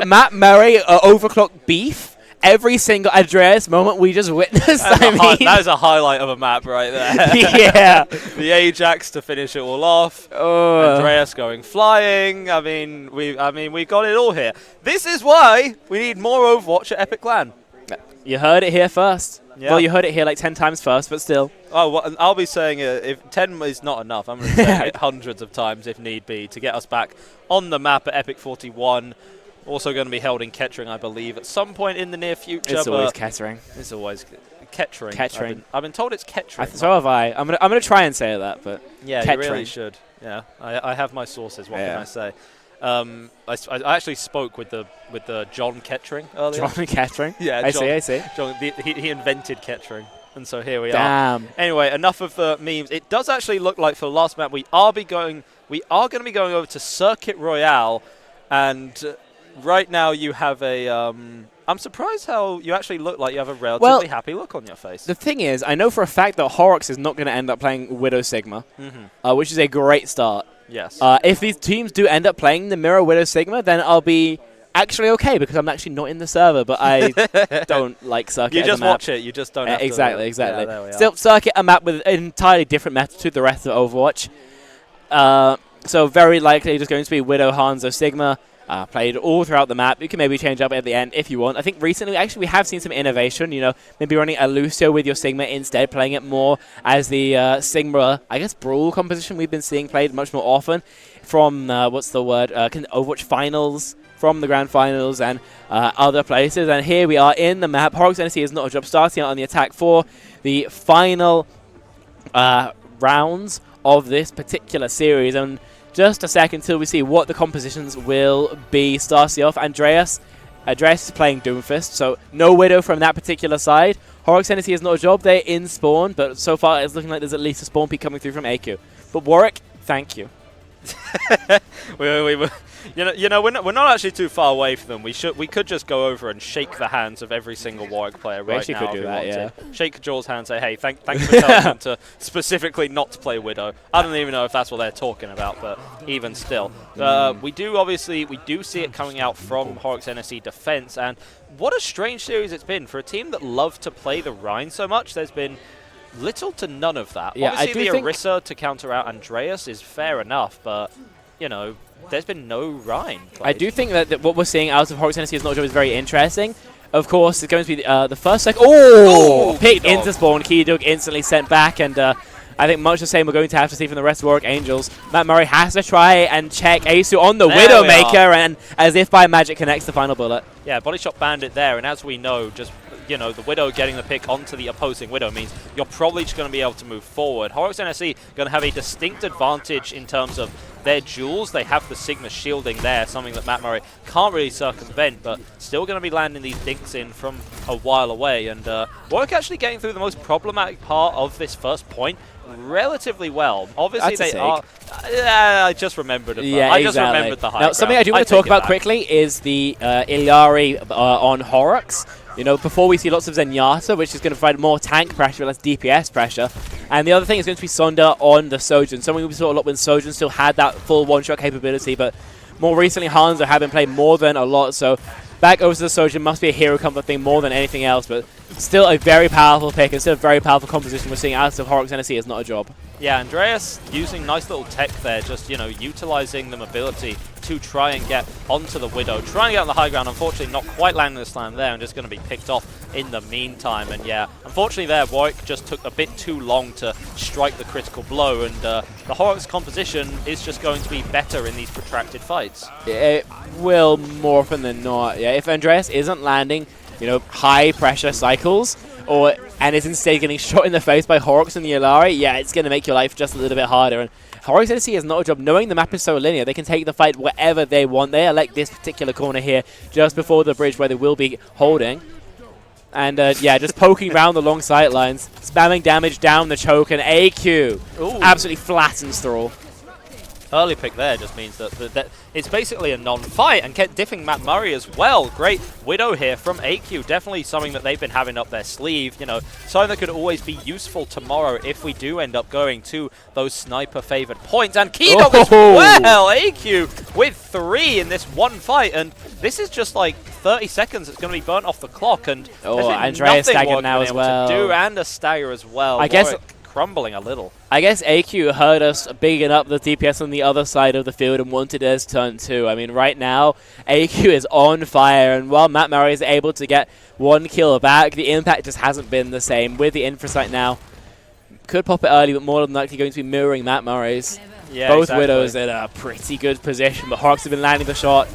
Matt Murray overclock beef, every single Andreas moment we just witnessed. That is a highlight of a map right there. Yeah. The Ajax to finish it all off. Andreas going flying. I mean, we got it all here. This is why we need more Overwatch at Epic Clan. You heard it here first. Yeah. Well, you heard it here like 10 times first, but still. Oh, well, I'll be saying if 10 is not enough, I'm going to say it hundreds of times if need be to get us back on the map at Epic 41. Also going to be held in Kettering, I believe, at some point in the near future. It's always Kettering. It's always Kettering. Kettering. I've been told it's Kettering. So have I. I'm gonna try and say that, but yeah, Kettering. you really should. Yeah, I have my sources. What Yeah. can I say? I actually spoke with the John Kettering earlier. John Kettering. Yeah, I John, see. John, he invented Kettering, and so here we are. Damn. Anyway, enough of the memes. It does actually look like for the last map we are going to be going over to Circuit Royale, and right now you have a. I'm surprised how you actually look like you have a relatively happy look on your face. The thing is, I know for a fact that Horrocks is not going to end up playing Widow Sigma, which is a great start. Yes. If these teams do end up playing the Mirror Widow Sigma, then I'll be actually okay because I'm actually not in the server, but I don't like Circuit. You as just a map. watch it. You just don't. Have exactly. To, Yeah, there we are. Still, Circuit a map with an entirely different meta to the rest of Overwatch. So very likely just going to be Widow, Hanzo, Sigma. Played all throughout the map. You can maybe change up at the end if you want. I think recently, actually, we have seen some innovation. You know, maybe running a Lucio with your Sigma instead, playing it more as the Sigma, I guess, Brawl composition we've been seeing played much more often from, Overwatch Finals, from the Grand Finals and other places. And here we are in the map. Horrocks NSE is not a job starting out on the attack for the final rounds of this particular series. And just a second till we see what the compositions will be. Starting off, Andreas is playing Doomfist, so no Widow from that particular side. Horrocks NSE is not a job. They're in spawn, but so far it's looking like there's at least a spawn peak coming through from AQ. But Warwick, thank you. we're not actually too far away from them. We could just go over and shake the hands of every single Warwick player right actually now. could do that, yeah. Shake Joel's hand, say, hey, thank you for telling them to specifically not to play Widow. I don't even know if that's what they're talking about, but even still, we do see it coming out from Horrocks NSE defense, and what a strange series it's been for a team that love to play the Rhine so much. There's been little to none of that. Yeah, obviously, the Orisa to counter out Andreas is fair enough, but you know, there's been no Rhine played. I do think that what we're seeing out of Horrocks NSE is not a job is very interesting. Of course, it's going to be the first second. Oh! Picked into spawn. Keydug instantly sent back, and I think much the same we're going to have to see from the rest of Warwick Angels. Matt Murray has to try and check Asu on the Widowmaker, and as if by magic connects the final bullet. Yeah, body shot bandit there, and as we know, just the Widow getting the pick onto the opposing Widow means you're probably just going to be able to move forward. Horrocks NSE going to have a distinct advantage in terms of their duels. They have the Sigma shielding there, something that Matt Murray can't really circumvent, but still going to be landing these dinks in from a while away. And Warwick actually getting through the most problematic part of this first point relatively well. Obviously, That's they are. I just remembered it. Yeah, I just remembered the high Now, something I do want to talk about quickly is the Illari on Horrocks. You know, before we see lots of Zenyatta, which is going to provide more tank pressure, less DPS pressure. And the other thing is going to be Sonda on the Sojourn. Something we saw a lot when Sojourn still had that full one-shot capability, but more recently Hanzo have been played more than a lot. So back over to the Sojourn must be a hero comfort thing more than anything else, but still a very powerful pick and still a very powerful composition we're seeing out of Horrocks NSE is not a job. Yeah, Andreas using nice little tech there, just, utilizing the mobility to try and get onto the Widow. Trying to get on the high ground, unfortunately not quite landing the slam there and just going to be picked off in the meantime. And yeah, unfortunately there, Warwick just took a bit too long to strike the critical blow, and the Horrocks composition is just going to be better in these protracted fights. It will more often than not. Yeah, if Andreas isn't landing, high pressure cycles, and is instead getting shot in the face by Horrocks and the Illari, yeah, it's going to make your life just a little bit harder. And Horrocks NSE is not a job. Knowing the map is so linear, they can take the fight wherever they want. They elect this particular corner here just before the bridge where they will be holding. And yeah, just poking around the long sight lines, spamming damage down the choke, and AQ absolutely flattens Thrall. Early pick there just means that it's basically a non-fight, and kept diffing Matt Murray as well. Great Widow here from AQ. Definitely something that they've been having up their sleeve. Something that could always be useful tomorrow if we do end up going to those sniper-favored points. And Keydog as well! AQ with 3 in this one fight, and this is just like 30 seconds. It's going to be burnt off the clock, and Andreas staggered now as well. And a stagger as well. I guess crumbling a little. I guess AQ heard us bigging up the DPS on the other side of the field and wanted his turn too. I mean, right now, AQ is on fire, and while Matt Murray is able to get 1 kill back, the impact just hasn't been the same. With the Infrasight now, could pop it early, but more than likely going to be mirroring Matt Murray's. Yeah, Both exactly. Widows in a pretty good position, but Horrocks have been landing the shot.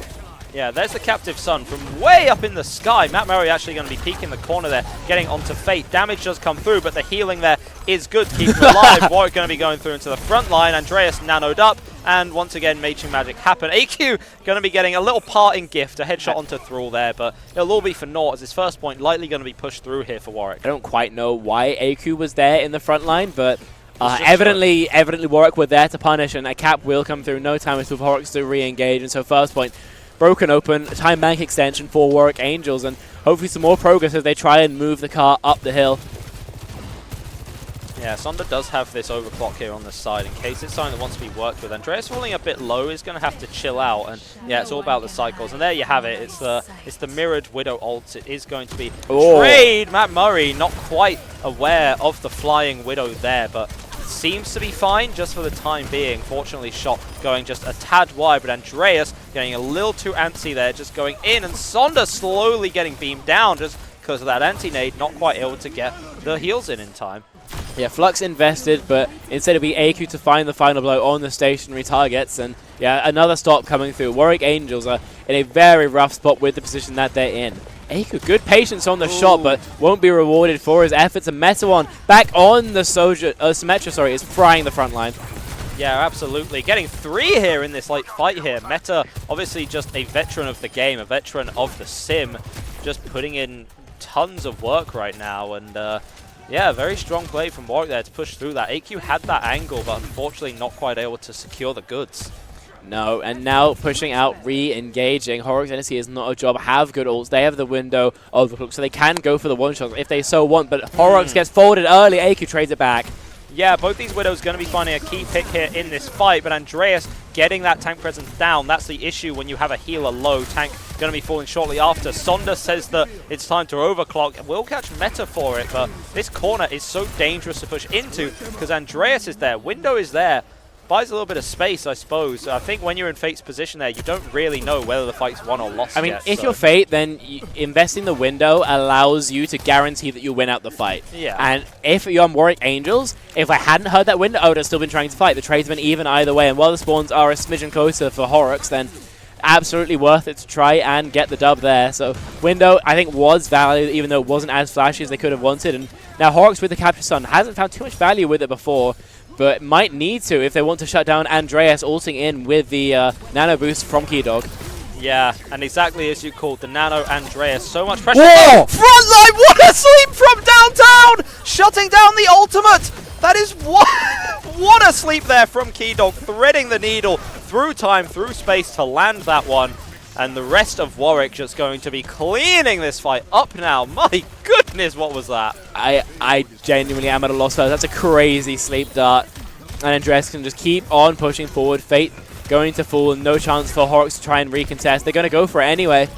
Yeah, there's the Captive Sun from way up in the sky. Matt Murray actually going to be peeking the corner there, getting onto Fate. Damage does come through, but the healing there is good, keeping him alive. Warwick going to be going through into the front line. Andreas nanoed up, and once again, Mating Magic happened. AQ going to be getting a little parting gift, a headshot onto Thrall there, but it'll all be for naught as his first point likely going to be pushed through here for Warwick. I don't quite know why AQ was there in the front line, but evidently Warwick were there to punish, and a cap will come through. No time for Horrocks to re-engage, and so first point broken open, time bank extension for Warwick Angels, and hopefully some more progress as they try and move the car up the hill. Yeah, Sonda does have this overclock here on the side in case it's something that wants to be worked with. Andreas falling a bit low is going to have to chill out, and yeah, it's all about the cycles. And there you have it. It's the mirrored Widow ult. It is going to be trade. Matt Murray not quite aware of the flying Widow there, but seems to be fine just for the time being. Fortunately, shot going just a tad wide, but Andreas getting a little too antsy there, just going in, and Sonda slowly getting beamed down just because of that anti-nade, not quite able to get the heals in time. Yeah, Flux invested, but instead it'll be AQ to find the final blow on the stationary targets, and yeah, another stop coming through. Warwick Angels are in a very rough spot with the position that they're in. AQ, good patience on the shot, but won't be rewarded for his efforts. And Meta1 back on the Symmetra, is frying the front line. Yeah, absolutely. Getting 3 here in this late fight here. Meta, obviously just a veteran of the game, a veteran of the sim, just putting in tons of work right now. And yeah, very strong play from Warwick there to push through that. AQ had that angle, but unfortunately not quite able to secure the goods. No, and now pushing out, re-engaging. Horrocks NSE is not a job, have good ults. They have the window of the clock, so they can go for the one-shots if they so want, but Horrocks gets folded early. AQ trades it back. Yeah, both these Widows going to be finding a key pick here in this fight, but Andreas getting that tank presence down. That's the issue when you have a healer low. Tank going to be falling shortly after. Sonda says that it's time to overclock. We'll catch Meta for it, but this corner is so dangerous to push into because Andreas is there. Window is there. Buys a little bit of space, I suppose. I think when you're in Fate's position there, you don't really know whether the fight's won or lost. I mean, if you're Fate, then investing the window allows you to guarantee that you win out the fight. Yeah. And if you're on Warwick Angels, if I hadn't heard that window, I would have still been trying to fight. The trade's been even either way. And while the spawns are a smidgen closer for Horrocks, then absolutely worth it to try and get the dub there. So window, I think, was value, even though it wasn't as flashy as they could have wanted. And now Horrocks with the Capture Sun hasn't found too much value with it before, but might need to if they want to shut down Andreas ulting in with the nano boost from Keydog. Yeah, and exactly as you called, the Nano Andreas. So much pressure. Whoa! Frontline, what a sleep from downtown! Shutting down the ultimate! That is what a sleep there from Keydog, threading the needle through time, through space to land that one. And the rest of Warwick just going to be cleaning this fight up now. My goodness, what was that? I genuinely am at a loss for that. That's a crazy sleep dart. And Andreas can just keep on pushing forward. Fate going to fall. No chance for Horrocks to try and recontest. They're going to go for it anyway.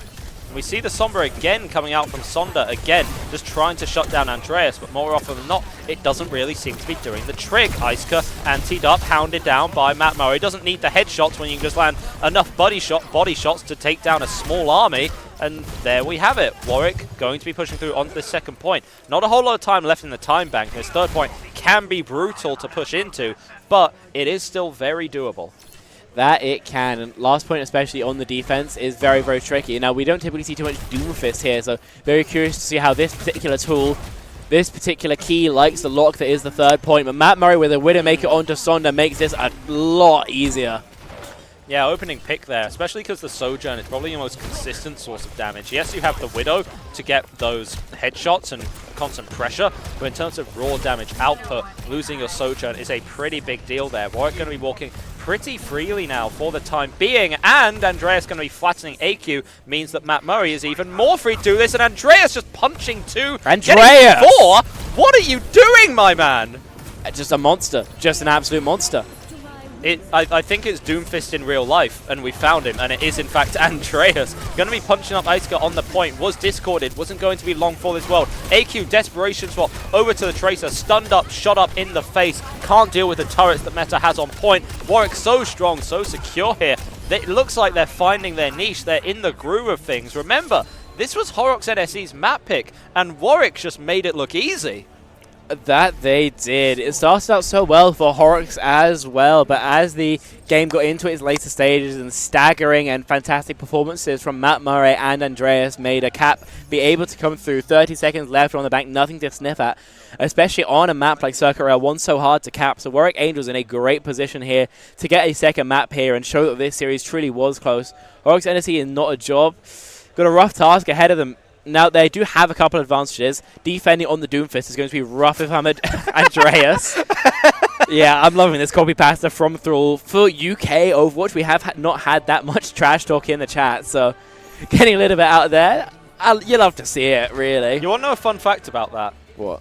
We see the Sombra again coming out from Sonda again, just trying to shut down Andreas, but more often than not, it doesn't really seem to be doing the trick. Iska antied up, hounded down by Matt Murray. Doesn't need the headshots when you can just land enough body shots to take down a small army. And there we have it. Warwick going to be pushing through onto the second point. Not a whole lot of time left in the time bank. This third point can be brutal to push into, but it is still very doable. That it can, and last point especially on the defense is very, very tricky. Now, we don't typically see too much Doomfist here, so very curious to see how this particular tool, this particular key likes the lock that is the third point. But Matt Murray with a Widowmaker onto Sonda makes this a lot easier. Yeah, opening pick there, especially because the Sojourn is probably your most consistent source of damage. Yes, you have the Widow to get those headshots and constant pressure, but in terms of raw damage output, losing your Sojourn is a pretty big deal there. Warwick going to be walking pretty freely now for the time being, and Andreas going to be flattening AQ, means that Matt Murray is even more free to do this, and Andreas just punching 2, Andreas! 4? What are you doing, my man? Just a monster, just an absolute monster. I think it's Doomfist in real life, and we found him, and it is in fact Andreas. Going to be punching up Isuka on the point, was discorded, wasn't going to be long for this world. AQ, desperation swap, over to the Tracer, stunned up, shot up in the face, can't deal with the turrets that Meta has on point. Warwick so strong, so secure here. It looks like they're finding their niche, they're in the groove of things. Remember, this was Horrocks NSE's map pick, and Warwick just made it look easy. That they did. It started out so well for Horrocks as well, but as the game got into its later stages and staggering and fantastic performances from Matt Murray and Andreas made a cap be able to come through. 30 seconds left on the bank, nothing to sniff at, especially on a map like Circuit Rail, one so hard to cap. So Warwick Angels in a great position here to get a second map here and show that this series truly was close. Horrocks NSE is not a job. Got a rough task ahead of them. Now, they do have a couple of advantages. Defending on the Doomfist is going to be rough if I'm Andreas. Yeah, I'm loving this copy-pasta from Thrall. For UK Overwatch, we have not had that much trash talk in the chat, so getting a little bit out there. You love to see it, really. You want to know a fun fact about that? What?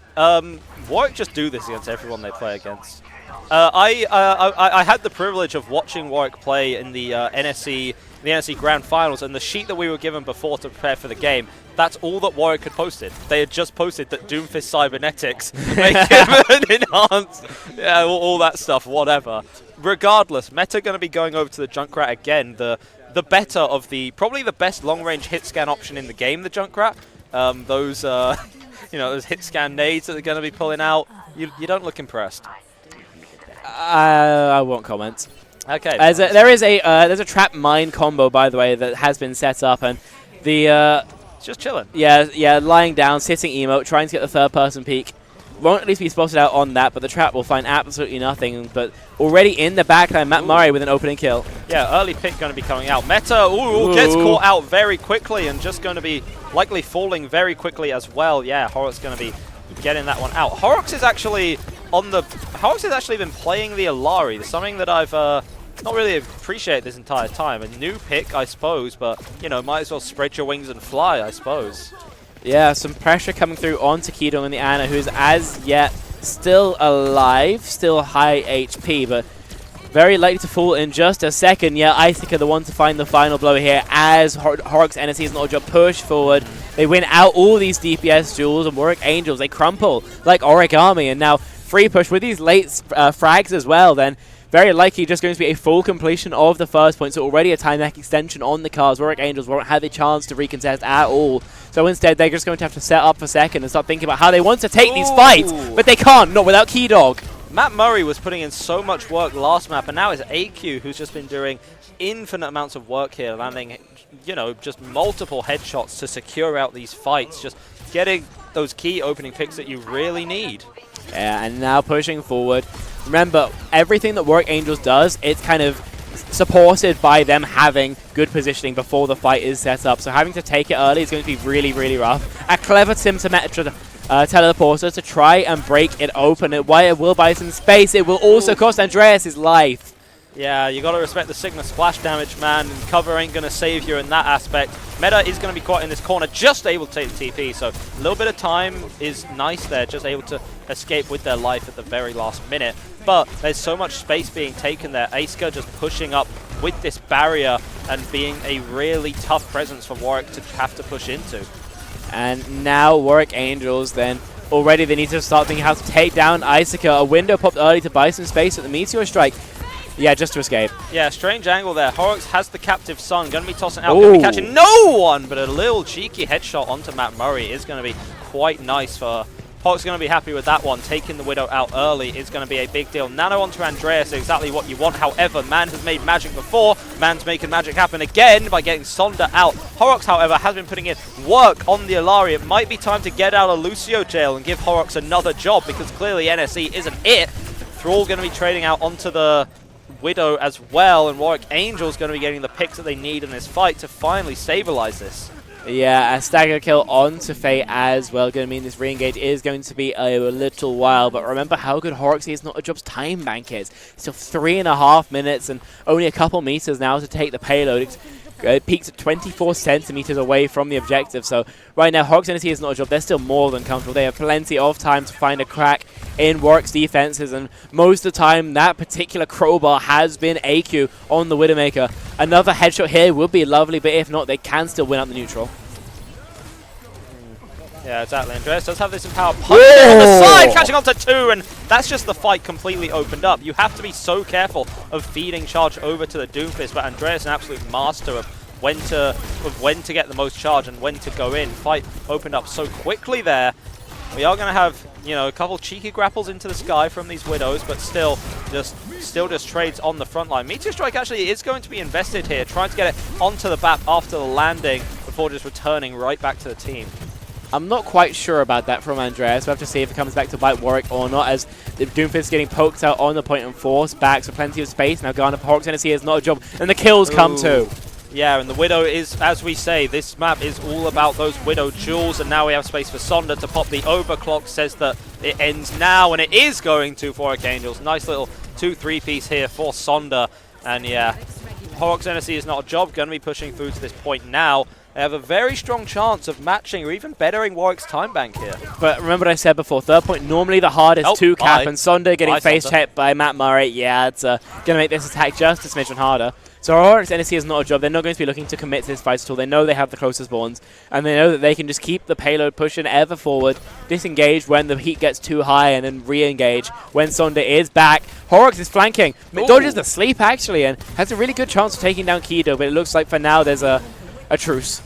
Warwick just do this against everyone they play against. I had the privilege of watching Warwick play in the NSE Grand Finals, and the sheet that we were given before to prepare for the game, that's all that Warwick had posted. They had just posted that Doomfist Cybernetics make him an enhanced, yeah, all that stuff, whatever. Regardless, Meta going to be going over to the Junkrat again, the better of probably the best long-range hit scan option in the game, the Junkrat. Those those hit scan nades that they're going to be pulling out, you don't look impressed. I won't comment. Okay. There's a trap mine combo, by the way, that has been set up, and the it's just chilling. Yeah, lying down, sitting emote, trying to get the third-person peek. Won't at least be spotted out on that, but the trap will find absolutely nothing. But already in the backline, Matt Murray with an opening kill. Yeah, early pick going to be coming out. Meta gets caught out very quickly and just going to be likely falling very quickly as well. Yeah, Horrocks going to be getting that one out. Horrocks has actually been playing the Alari, something that I've not really appreciated this entire time. A new pick, I suppose, but might as well spread your wings and fly, I suppose. Yeah, some pressure coming through onto Keydong and the Ana, who's as yet still alive, still high HP, but very likely to fall in just a second. Yeah, Isuka the one to find the final blow here as Horrocks NSE's not a job push forward. They win out all these DPS duels, and Warwick Angels, they crumple like origami, and now free push with these late frags as well, then very likely just going to be a full completion of the first point, so already a timeback extension on the cards. Warwick Angels won't have a chance to recontest at all. So instead, they're just going to have to set up for second and start thinking about how they want to take these fights, but they can't, not without Keydong. Matt Murray was putting in so much work last map, and now it's AQ who's just been doing infinite amounts of work here, landing, just multiple headshots to secure out these fights, just getting those key opening picks that you really need. Yeah, and now pushing forward. Remember, everything that Warwick Angels does, it's kind of supported by them having good positioning before the fight is set up. So having to take it early is going to be really, really rough. A clever Timtometra teleporter to try and break it open. While it will buy some space, it will also cost Andreas his life. Yeah, you got to respect the Sigma splash damage, man. Cover ain't going to save you in that aspect. Meta is going to be quite in this corner, just able to take the TP, so a little bit of time is nice there, just able to escape with their life at the very last minute. But there's so much space being taken there. Asuka just pushing up with this barrier and being a really tough presence for Warwick to have to push into. And now Warwick Angels then, already they need to start thinking how to take down Isuka. A window popped early to buy some space with the Meteor Strike. Yeah, just to escape. Yeah, strange angle there. Horrocks has the captive son. Going to be tossing out. Going to be catching no one, but a little cheeky headshot onto Matt Murray is going to be quite nice for Horrocks. Going to be happy with that one. Taking the Widow out early is going to be a big deal. Nano onto Andreas, exactly what you want. However, Man has made magic before. Man's making magic happen again by getting Sonda out. Horrocks, however, has been putting in work on the Alari. It might be time to get out of Lucio jail and give Horrocks another job, because clearly NSE isn't it. Thrall going to be trading out onto the Widow as well, and Warwick Angels going to be getting the picks that they need in this fight to finally stabilize this. Yeah, a stagger kill onto Faye as well. Going to mean this re-engage is going to be a little while, but remember how good Horrocks is, not a job's time bank is. Still 3.5 minutes and only a couple meters now to take the payload. It's It peaks at 24 centimeters away from the objective. So right now, Horrocks NSE is not a job. They're still more than comfortable. They have plenty of time to find a crack in Warwick's defenses, and most of the time, that particular crowbar has been AQ on the Widowmaker. Another headshot here would be lovely, but if not, they can still win out the neutral. Yeah, exactly. Andreas does have this empower punch there on the side, catching on to 2, and that's just the fight completely opened up. You have to be so careful of feeding charge over to the Doomfist, but Andreas is an absolute master of when to get the most charge and when to go in. Fight opened up so quickly there. We are going to have, you know, a couple cheeky grapples into the sky from these Widows, but still just trades on the front line. Meteor Strike actually is going to be invested here, trying to get it onto the BAP after the landing before just returning right back to the team. I'm not quite sure about that from Andreas. We'll have to see if it comes back to bite Warwick or not, as the Doomfist is getting poked out on the point and force back, so plenty of space. Now Ghana Horrocks NSE is not a job, and the kills come too. Yeah, and the Widow is, as we say, this map is all about those Widow jewels, and now we have space for Sonder to pop the overclock. Says that it ends now, and it is going to for Warwick Angels. Nice little 2-3 piece here for Sonder, and yeah, Horrocks NSE is not a job, going to be pushing through to this point now. They have a very strong chance of matching or even bettering Warwick's time bank here. But remember what I said before, third point normally the hardest to cap, and Sonder getting face checked by Matt Murray. Yeah, it's going to make this attack just a smidgen harder. So Horrocks NSE is not a job. They're not going to be looking to commit to this fight at all. They know they have the closest spawns, and they know that they can just keep the payload pushing ever forward, disengage when the heat gets too high, and then re-engage when Sonder is back. Horrocks is flanking, dodges the sleep actually, and has a really good chance of taking down Kido, but it looks like for now there's a truce.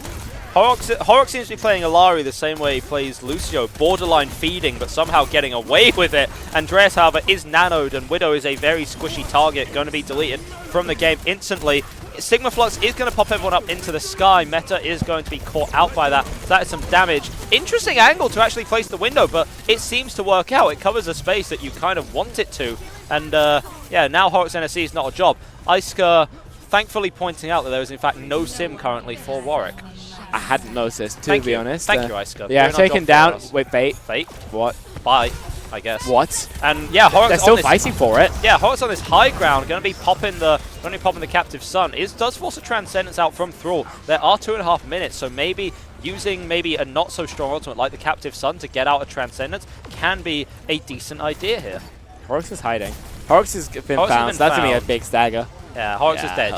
Horrocks seems to be playing Alari the same way he plays Lucio, borderline feeding, but somehow getting away with it. Andreas, however, is nanoed, and Widow is a very squishy target, going to be deleted from the game instantly. Sigma Flux is going to pop everyone up into the sky. Meta is going to be caught out by that. So that is some damage. Interesting angle to actually place the window, but it seems to work out. It covers a space that you kind of want it to. And yeah, now Horrocks NSE is not a job. Iska thankfully pointing out that there is in fact no sim currently for Warwick. I hadn't noticed, to be honest. Thank you, Iska. Yeah, taken down with Fate. Fate? What? Bye, I guess. What? And yeah, Horrocks they're still fighting for it. Yeah, Horrocks on this high ground, going to be popping the Captive Sun. Does force a Transcendence out from Thrall. There are 2.5 minutes, so maybe using a not so strong ultimate like the Captive Sun to get out a Transcendence can be a decent idea here. Horrocks is hiding. Horrocks has been found, so that's going to be a big stagger. Yeah, Horrocks is dead.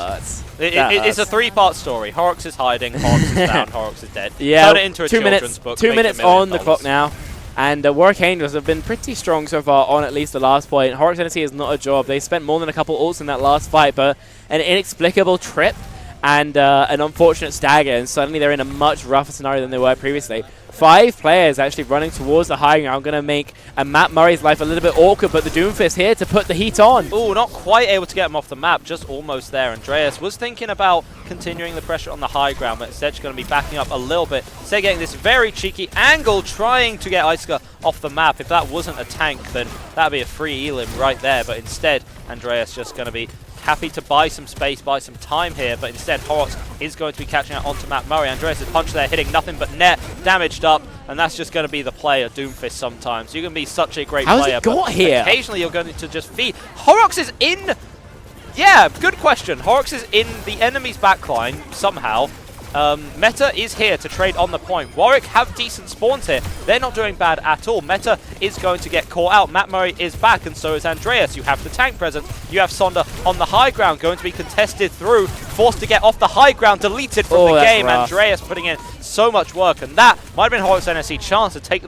It's a 3-part story. Horrocks is hiding, Horrocks is found, Horrocks is dead. Yeah, turn it into a children's book. 2 minutes on the clock now. And Warwick Angels have been pretty strong so far on at least the last point. Horrocks NSE is not a job. They spent more than a couple ults in that last fight, but an inexplicable trip and an unfortunate stagger, and suddenly they're in a much rougher scenario than they were previously. 5 players actually running towards the high ground, going to make Matt Murray's life a little bit awkward, but the Doomfist here to put the heat on. Oh, not quite able to get him off the map, just almost there. Andreas was thinking about continuing the pressure on the high ground, but instead going to be backing up a little bit. Instead getting this very cheeky angle, trying to get Iska off the map. If that wasn't a tank, then that would be a free elim right there, but instead Andreas just going to be happy to buy some space, buy some time here, but instead Horrocks is going to be catching out onto Matt Murray. Andreas' punch there hitting nothing but net, damaged up, and that's just going to be the play of Doomfist sometimes. You can be such a great player, but here? Occasionally you're going to just feed. Horrocks is in... Yeah, good question. Horrocks is in the enemy's backline somehow. Meta is here to trade on the point. Warwick have decent spawns here. They're not doing bad at all. Meta is going to get caught out. Matt Murray is back, and so is Andreas. You have the tank presence. You have Sonder on the high ground, going to be contested through, forced to get off the high ground, deleted from the game. Rough. Andreas putting in so much work, and that might have been Horrocks NSE chance to take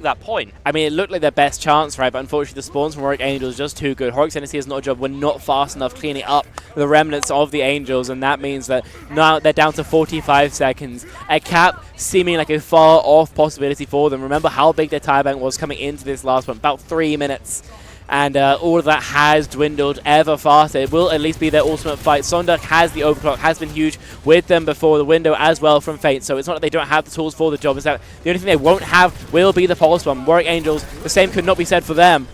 that point. I mean, it looked like their best chance, right? But unfortunately, the spawns from Warwick Angels just too good. Horrocks NSE is not a job. We're not fast enough cleaning up the remnants of the Angels, and that means that now they're down to 45 seconds. A cap seeming like a far off possibility for them. Remember how big their time bank was coming into this last one, about 3 minutes. And all of that has dwindled ever faster. It will at least be their ultimate fight. Sonder has the overclock, has been huge with them before. The window as well from Fate. So it's not that they don't have the tools for the job. It's that the only thing they won't have will be the pulse bomb. Warwick Angels, the same could not be said for them.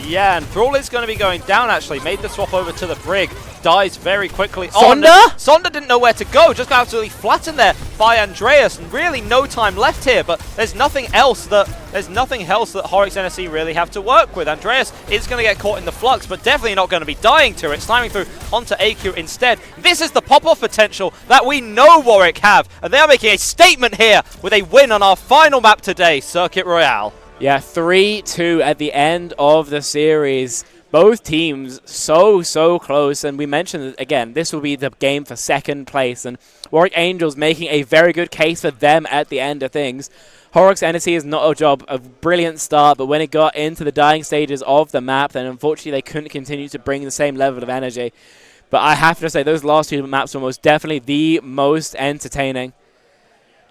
Yeah, and Thrall is going to be going down actually. Made the swap over to the Brig. dies very quickly. Sonda? Oh, Sonda didn't know where to go, just got absolutely flattened there by Andreas, and really no time left here, but there's nothing else that Horrocks NSE really have to work with. Andreas is going to get caught in the flux, but definitely not going to be dying to it, slamming through onto AQ instead. This is the pop-off potential that we know Warwick have, and they are making a statement here with a win on our final map today, Circuit Royale. Yeah, 3-2 at the end of the series. Both teams so close, and we mentioned that, again, this will be the game for second place, and Warwick Angels making a very good case for them at the end of things. Horrocks NSE is not a job, a brilliant start, but when it got into the dying stages of the map, then unfortunately they couldn't continue to bring the same level of energy. But I have to say, those last two maps were most definitely the most entertaining.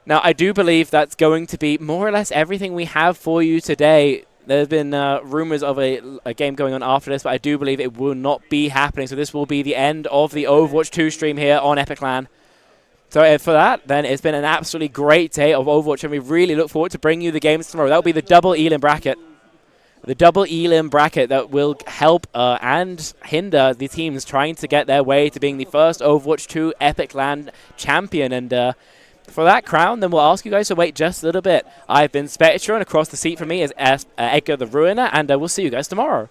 Now, I do believe that's going to be more or less everything we have for you today. There's been rumors of a game going on after this, but I do believe it will not be happening. So this will be the end of the Overwatch 2 stream here on Epic LAN. So for that, then, it's been an absolutely great day of Overwatch, and we really look forward to bringing you the games tomorrow. That will be the double Elim bracket. The double Elim bracket that will help and hinder the teams trying to get their way to being the first Overwatch 2 Epic LAN champion. And for that crown, then we'll ask you guys to wait just a little bit. I've been Spectre, and across the seat from me is Edgar the Ruiner, and we'll see you guys tomorrow.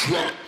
Drop.